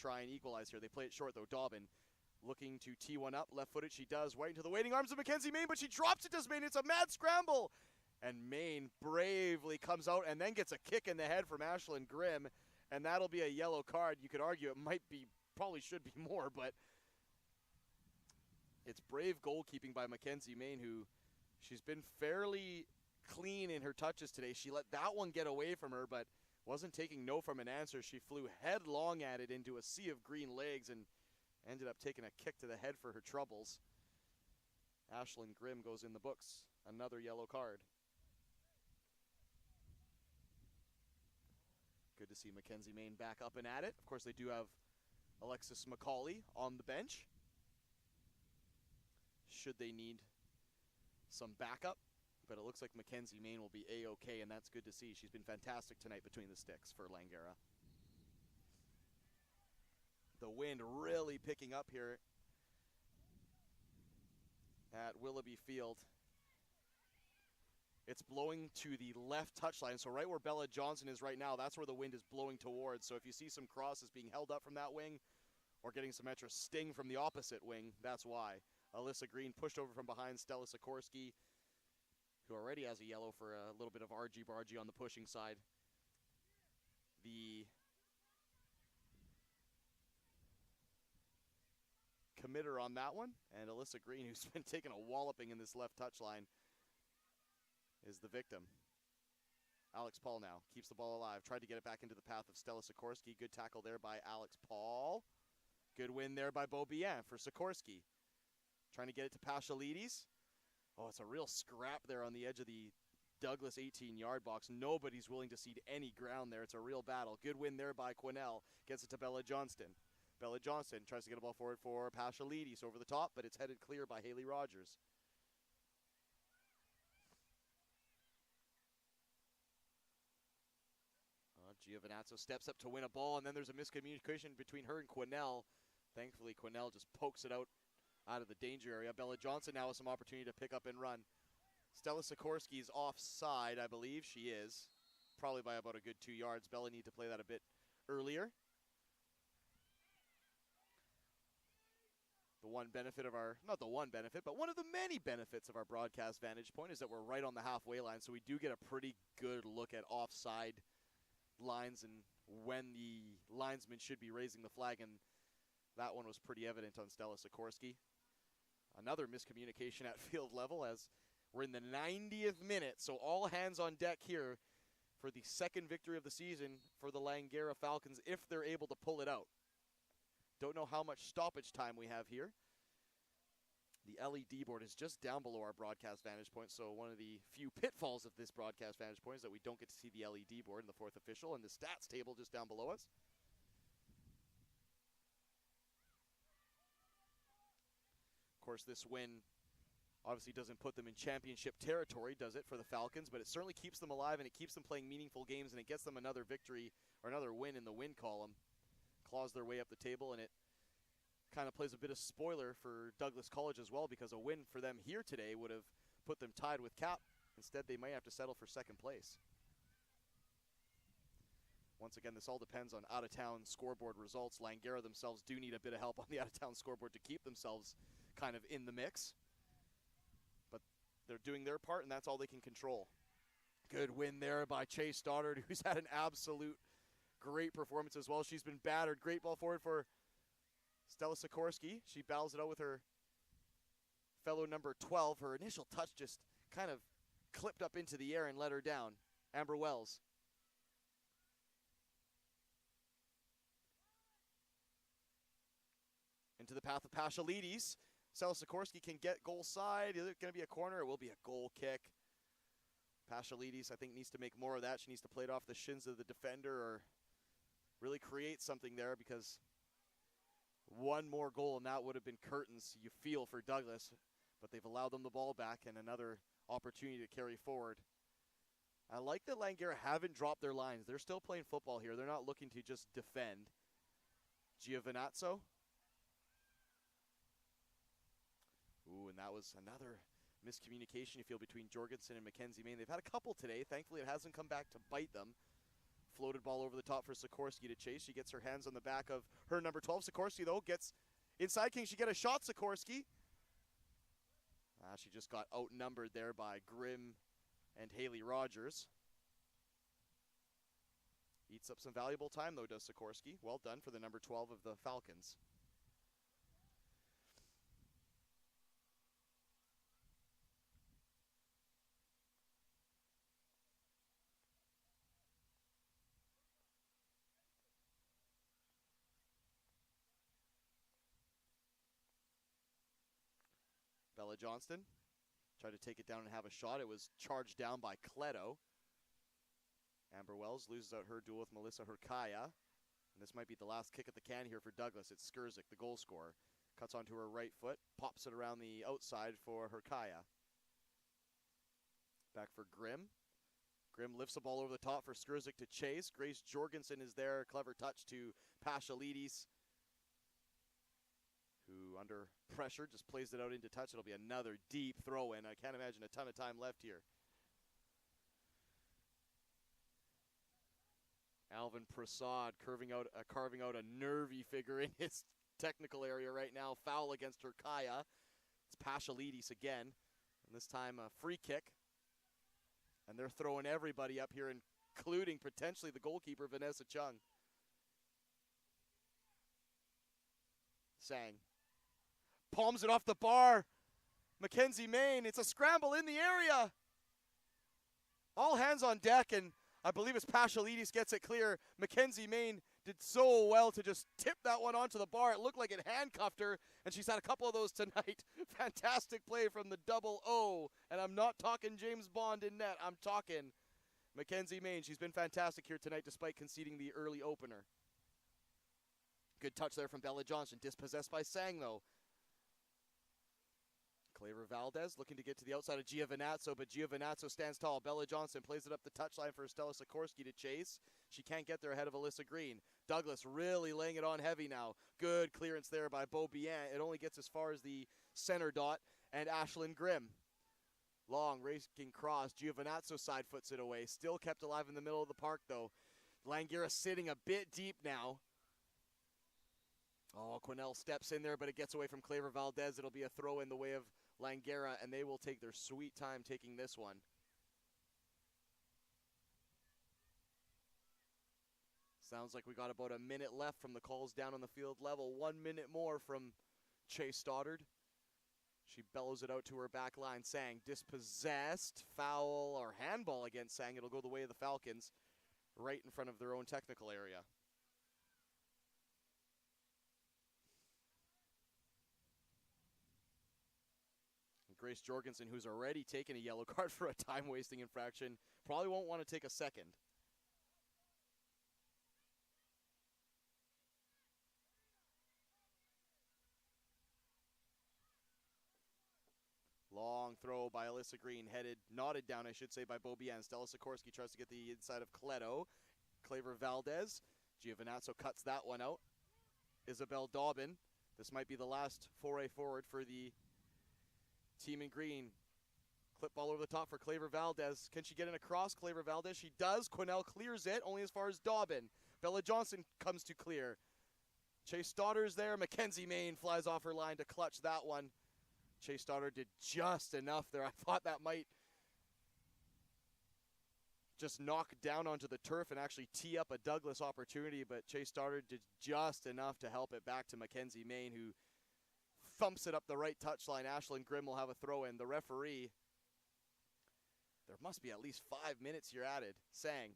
try and equalize here. They play it short, though. Dobbin looking to tee one up. Left-footed, she does. Right into the waiting arms of Mackenzie Main, but she drops it to Main. It's a mad scramble. And Main bravely comes out and then gets a kick in the head from Ashlyn Grimm. And that'll be a yellow card. You could argue it might be, probably should be more, but it's brave goalkeeping by Mackenzie Main, who she's been fairly clean in her touches today. She let that one get away from her, but Wasn't taking no from an answer. She flew headlong at it into a sea of green legs and ended up taking a kick to the head for her troubles. Ashlyn Grimm goes in the books. Another yellow card. Good to see Mackenzie Main back up and at it. Of course, they do have Alexis McCauley on the bench, should they need some backup. But it looks like Mackenzie Main will be A-OK, and that's good to see. She's been fantastic tonight between the sticks for Langara. The wind really picking up here at Willoughby Field. It's blowing to the left touchline, so right where Bella Johnson is right now, that's where the wind is blowing towards. So if you see some crosses being held up from that wing or getting some extra sting from the opposite wing, that's why. Alyssa Green pushed over from behind Stella Sikorsky, who already has a yellow for a little bit of argy-bargy on the pushing side. The committer on that one, and Alyssa Green, who's been taking a walloping in this left touchline, is the victim. Alex Paul now keeps the ball alive. Tried to get it back into the path of Stella Sikorsky. Good tackle there by Alex Paul. Good win there by Beaubien for Sikorsky. Trying to get it to Pashalides. Oh, it's a real scrap there on the edge of the Douglas 18-yard box. Nobody's willing to cede any ground there. It's a real battle. Good win there by Quinnell. Gets it to Bella Johnston. Bella Johnston tries to get a ball forward for Pashalides over the top, but it's headed clear by Haley Rogers. Giovinazzo steps up to win a ball, and then there's a miscommunication between her and Quinnell. Thankfully, Quinnell just pokes it out of the danger area. Bella Johnson now has some opportunity to pick up and run. Stella Sikorsky is offside, I believe she is. Probably by about a good 2 yards. Bella need to play that a bit earlier. The one benefit of our, not the one benefit, but one of the many benefits of our broadcast vantage point is that we're right on the halfway line, so we do get a pretty good look at offside lines and when the linesman should be raising the flag, and that one was pretty evident on Stella Sikorsky. Another miscommunication at field level as we're in the 90th minute, so all hands on deck here for the second victory of the season for the Langara Falcons if they're able to pull it out. Don't know how much stoppage time we have here. The LED board is just down below our broadcast vantage point, so one of the few pitfalls of this broadcast vantage point is that we don't get to see the LED board in the fourth official and the stats table just down below us. Of course, this win obviously doesn't put them in championship territory, does it, for the Falcons, but it certainly keeps them alive and it keeps them playing meaningful games and it gets them another victory or another win in the win column. Claws their way up the table, and it kind of plays a bit of spoiler for Douglas College as well, because a win for them here today would have put them tied with Cap. Instead, they might have to settle for second place. Once again, this all depends on out-of-town scoreboard results. Langara themselves do need a bit of help on the out-of-town scoreboard to keep themselves kind of in the mix. But they're doing their part, and that's all they can control. Good win there by Chase Stoddard, who's had an absolute great performance as well. She's been battered. Great ball forward for Stella Sikorsky. She battles it out with her fellow number 12. Her initial touch just kind of clipped up into the air and let her down. Amber Wells. Into the path of Pashalides. Stella Sikorsky can get goal side. Is it going to be a corner? It will be a goal kick. Pashalides, I think, needs to make more of that. She needs to play it off the shins of the defender or really create something there, because one more goal and that would have been curtains, you feel, for Douglas. But they've allowed them the ball back and another opportunity to carry forward. I like that Langara haven't dropped their lines. They're still playing football here. They're not looking to just defend. Giovinazzo. Ooh, and that was another miscommunication, you feel, between Jorgensen and Mackenzie Main. They've had a couple today. Thankfully, it hasn't come back to bite them. Floated ball over the top for Sikorsky to chase. She gets her hands on the back of her number 12. Sikorsky, though, gets inside. Can she get a shot, Sikorsky? She just got outnumbered there by Grimm and Haley Rogers. Eats up some valuable time, though, does Sikorsky. Well done for the number 12 of the Falcons. Bella Johnston tried to take it down and have a shot. It was charged down by Cleto. Amber Wells loses out her duel with Melissa Hurkaya. And this might be the last kick at the can here for Douglas. It's Skurzik, the goal scorer. Cuts onto her right foot, pops it around the outside for Hurkaya. Back for Grimm. Grimm lifts the ball over the top for Skurzik to chase. Grace Jorgensen is there. Clever touch to Paschalidis, who under pressure just plays it out into touch. It'll be another deep throw in. I can't imagine a ton of time left here. Alvin Prasad carving out a nervy figure in his technical area right now. Foul against Hurkaya. It's Paschalidis again. And this time a free kick. And they're throwing everybody up here, including potentially the goalkeeper, Vanessa Chung. Sang. Palms it off the bar. Mackenzie Main. It's a scramble in the area. All hands on deck, and I believe it's Paschalidis gets it clear. Mackenzie Main did so well to just tip that one onto the bar. It looked like it handcuffed her, and she's had a couple of those tonight. Fantastic play from the double O. And I'm not talking James Bond in net. I'm talking Mackenzie Main. She's been fantastic here tonight despite conceding the early opener. Good touch there from Bella Johnson. Dispossessed by Sang, though. Claver Valdez looking to get to the outside of Giovinazzo, but Giovinazzo stands tall. Bella Johnson plays it up the touchline for Stella Sikorsky to chase. She can't get there ahead of Alyssa Green. Douglas really laying it on heavy now. Good clearance there by Beaubien. It only gets as far as the center dot, and Ashlyn Grimm. Long racing cross. Giovinazzo side foots it away. Still kept alive in the middle of the park, though. Langara sitting a bit deep now. Oh, Quinnell steps in there, but it gets away from Claver Valdez. It'll be a throw in the way of Langara, and they will take their sweet time taking this one. Sounds like we got about a minute left from the calls down on the field level. 1 minute more from Chase Stoddard. She bellows it out to her back line. Sang dispossessed, foul, or handball against Sang. It'll go the way of the Falcons, right in front of their own technical area. Grace Jorgensen, who's already taken a yellow card for a time-wasting infraction, probably won't want to take a second. Long throw by Alyssa Green, knotted down, I should say, by Beaubien. Stella Sikorsky tries to get the inside of Cleto. Claver Valdez. Giovinazzo cuts that one out. Isabel Dobbin. This might be the last foray forward for the team in green. Clip ball over the top for Claver Valdez. Can she get in across? Claver Valdez, she does. Quinnell clears it, only as far as Dobbin. Bella Johnson comes to clear. Chase Stoddard's there. Mackenzie Main flies off her line to clutch that one. Chase Stoddard did just enough there. I thought that might just knock down onto the turf and actually tee up a Douglas opportunity, but Chase Stoddard did just enough to help it back to Mackenzie Main, who thumps it up the right touchline. Ashlyn Grimm will have a throw in. The referee, there must be at least 5 minutes here added. Sang.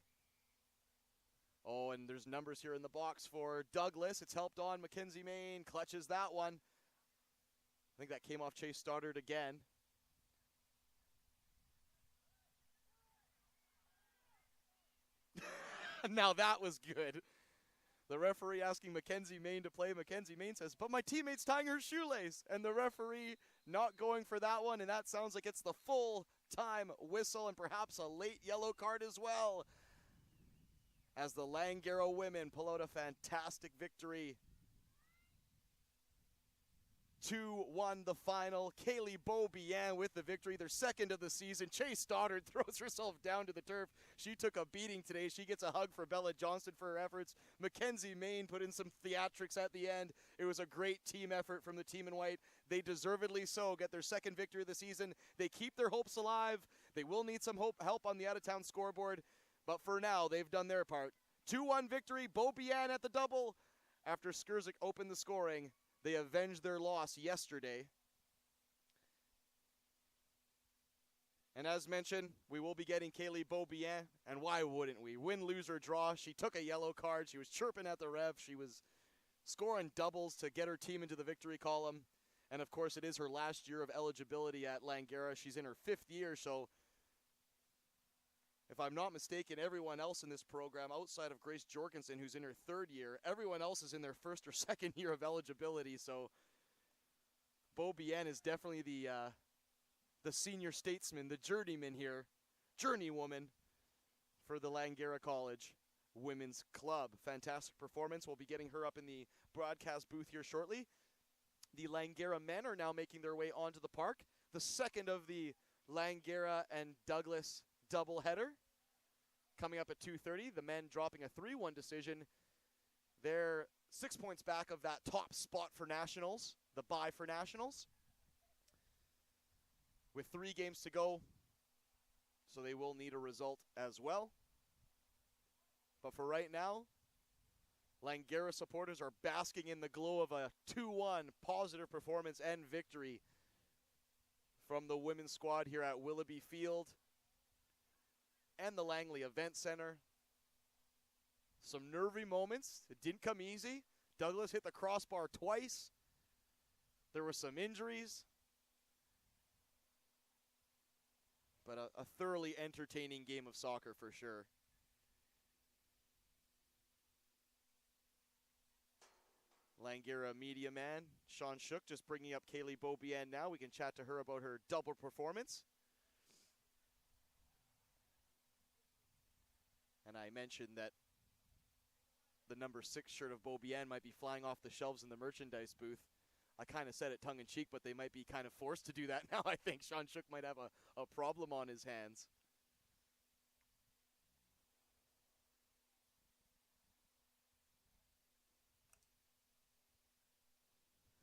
Oh, and there's numbers here in the box for Douglas. It's helped on. Mackenzie Main clutches that one. I think that came off Chase Stoddard again. Now that was good. The referee asking Mackenzie Main to play. Mackenzie Main says, but my teammate's tying her shoelace. And the referee not going for that one. And that sounds like it's the full-time whistle and perhaps a late yellow card as well, as the Langara women pull out a fantastic victory. 2-1 the final. Kaylee Beaubien with the victory, their second of the season. Chase Stoddard throws herself down to the turf. She took a beating today. She gets a hug for Bella Johnson for her efforts. Mackenzie Main put in some theatrics at the end. It was a great team effort from the team in white. They deservedly so get their second victory of the season. They keep their hopes alive. They will need some help on the out-of-town scoreboard, but for now, they've done their part. 2-1 victory. Beaubien at the double. After Skurzik opened the scoring, they avenged their loss yesterday. And as mentioned, we will be getting Kaylee Beaubien, and why wouldn't we? Win, lose, or draw. She took a yellow card. She was chirping at the ref. She was scoring doubles to get her team into the victory column. And, of course, it is her last year of eligibility at Langara. She's in her 5th year, so if I'm not mistaken, everyone else in this program, outside of Grace Jorgensen, who's in her 3rd year, everyone else is in their 1st or 2nd year of eligibility. So Beaubien is definitely the senior statesman, the journeyman here, journeywoman for the Langara College Women's Club. Fantastic performance. We'll be getting her up in the broadcast booth here shortly. The Langara men are now making their way onto the park. The second of the Langara and Douglas doubleheader coming up at 2:30. The men dropping a 3-1 decision. They're 6 points back of that top spot for nationals, the bye for nationals, with 3 games to go, so they will need a result as well. But for right now, Langara supporters are basking in the glow of a 2-1 positive performance and victory from the women's squad here at Willoughby Field and the Langley Event Center. Some nervy moments. It didn't come easy. Douglas hit the crossbar twice. There were some injuries. But a thoroughly entertaining game of soccer for sure. Langara media man, Sean Shook, just bringing up Kaylee Beaubien now. We can chat to her about her double performance. And I mentioned that the number 6 shirt of Beaubien might be flying off the shelves in the merchandise booth. I kind of said it tongue-in-cheek, but they might be kind of forced to do that now. I think Sean Shook might have a problem on his hands.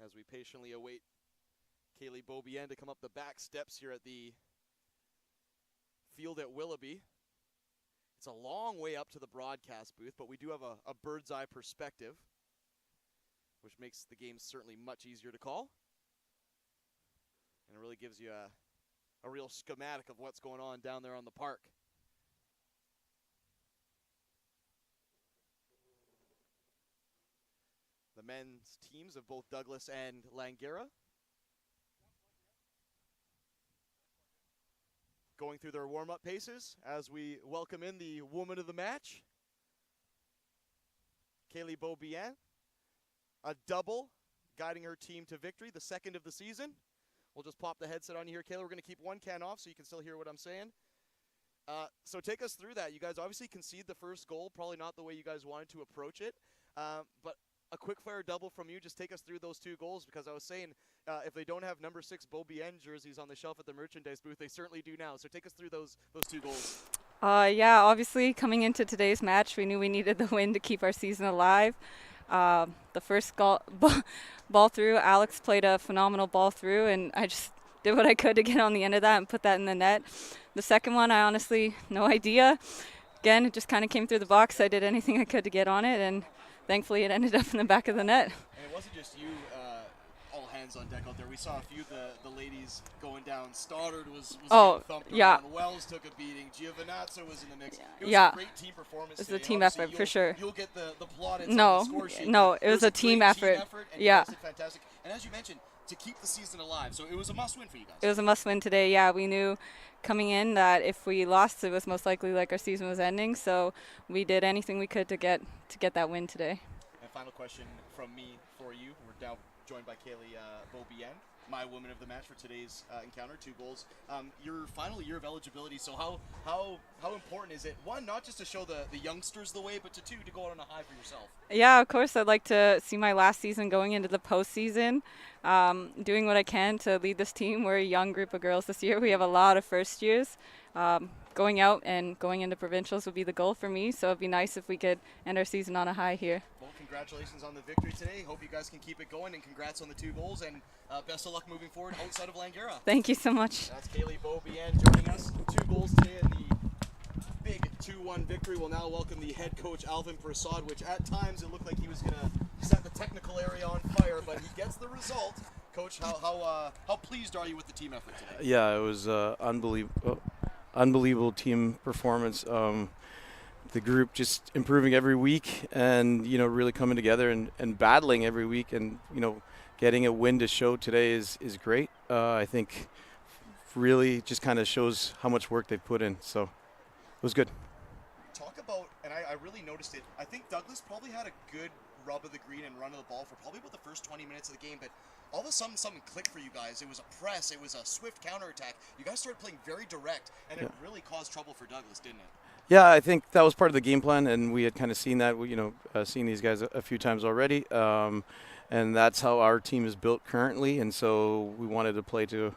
As we patiently await Kaylee Beaubien to come up the back steps here at the field at Willoughby. It's a long way up to the broadcast booth, but we do have a bird's eye perspective, which makes the game certainly much easier to call. And it really gives you a real schematic of what's going on down there on the park. The men's teams of both Douglas and Langara going through their warm-up paces as we welcome in the woman of the match, Kaylee Beaubien. A double guiding her team to victory, the 2nd of the season. We'll just pop the headset on here, Kayla. We're going to keep one can off so you can still hear what I'm saying. So take us through that. You guys obviously conceded the first goal, probably not the way you guys wanted to approach it. But a quick-fire double from you. Just take us through those 2 goals, because I was saying if they don't have number 6 Beaubien jerseys on the shelf at the merchandise booth, they certainly do now. So take us through those 2 goals. Yeah, obviously coming into today's match, we knew we needed the win to keep our season alive. The first ball through, Alex played a phenomenal ball through, and I just did what I could to get on the end of that and put that in the net. The second one, I honestly, no idea. Again, it just kind of came through the box. I did anything I could to get on it, and thankfully it ended up in the back of the net. And it wasn't just you, all hands on deck out there. We saw a few of the ladies going down. Stoddard was thumped around. Wells took a beating. Giovanazzo was in the mix. It was a great team performance. It was a team effort for sure. You'll get the plaudits on the score sheet. No, it was a team effort. And you guys did fantastic. And as you mentioned, to keep the season alive, so it was a must-win for you guys. It was a must-win today. Yeah, we knew coming in that if we lost, it was most likely like our season was ending. So we did anything we could to get that win today. And final question from me for you. We're now joined by Kaylee Beaubien, my woman of the match for today's encounter. 2 goals. Your final year of eligibility. So how important is it? 1, not just to show the youngsters the way, but to 2, to go out on a high for yourself. Yeah, of course. I'd like to see my last season going into the postseason, doing what I can to lead this team. We're a young group of girls this year. We have a lot of first years. Going out and going into provincials would be the goal for me. So it'd be nice if we could end our season on a high here. Well, congratulations on the victory today. Hope you guys can keep it going, and congrats on the 2 goals, and best of luck moving forward outside of Langara. Thank you so much. That's Kaylee Beaubien joining us. 2 goals today in the big 2-1 victory. We'll now welcome the head coach, Alvin Prasad, which at times it looked like he was going to set the technical area on fire, but he gets the result. Coach, how pleased are you with the team effort today? Yeah, it was unbelievable team performance. The group just improving every week, and really coming together and battling every week, and getting a win to show today is great. I think really just kind of shows how much work they've put in. So it was good. Talk about, and I really noticed it, I think Douglas probably had a good rub of the green and run of the ball for probably about the first 20 minutes of the game, but all of a sudden something clicked for you guys. It was a press, it was a swift counterattack. You guys started playing very direct, and it really caused trouble for Douglas, didn't it? Yeah, I think that was part of the game plan, and we had kind of seen that, seen these guys a few times already, and that's how our team is built currently, and so we wanted to play to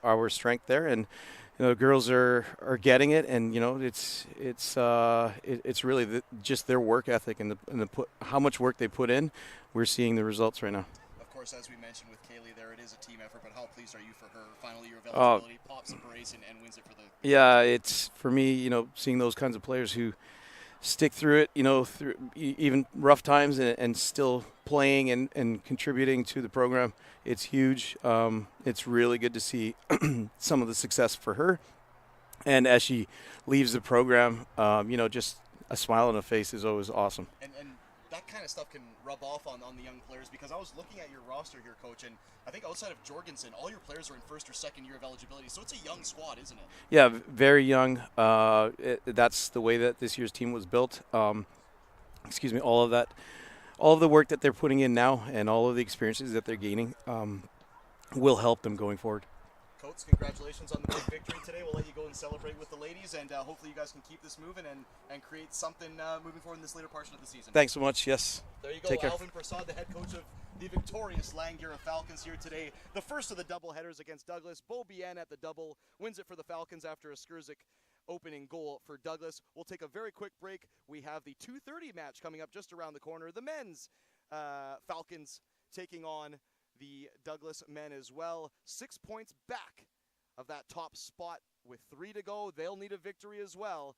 our strength there, and the girls are getting it, and it's really just their work ethic and how much work they put in. We're seeing the results right now. Of course, as we mentioned with Kaylee there, it is a team effort, but how pleased are you for her final year of eligibility, pops a brace and wins it for the... Yeah, it's, for me, seeing those kinds of players who stick through it, through even rough times and still playing and contributing to the program, it's huge. It's really good to see some of the success for her. And as she leaves the program, just a smile on her face is always awesome. And that kind of stuff can rub off on the young players, because I was looking at your roster here, Coach, and I think outside of Jorgensen, all your players are in first or second year of eligibility, so it's a young squad, isn't it? Yeah, very young. That's the way that this year's team was built. All of the work that they're putting in now and all of the experiences that they're gaining will help them going forward. Coach, congratulations on the big victory today. We'll let you go and celebrate with the ladies, and hopefully you guys can keep this moving and create something moving forward in this later portion of the season. Thanks so much. Yes. There you go, Take care. Alvin Prasad, the head coach of the victorious Langara Falcons here today. The first of the double headers against Douglas. Bo Bien at the double wins it for the Falcons after a Skurzik opening goal for Douglas. We'll take a very quick break. We have the 2:30 match coming up just around the corner. The men's Falcons taking on the Douglas men as well. 6 points back of that top spot with 3 to go. They'll need a victory as well.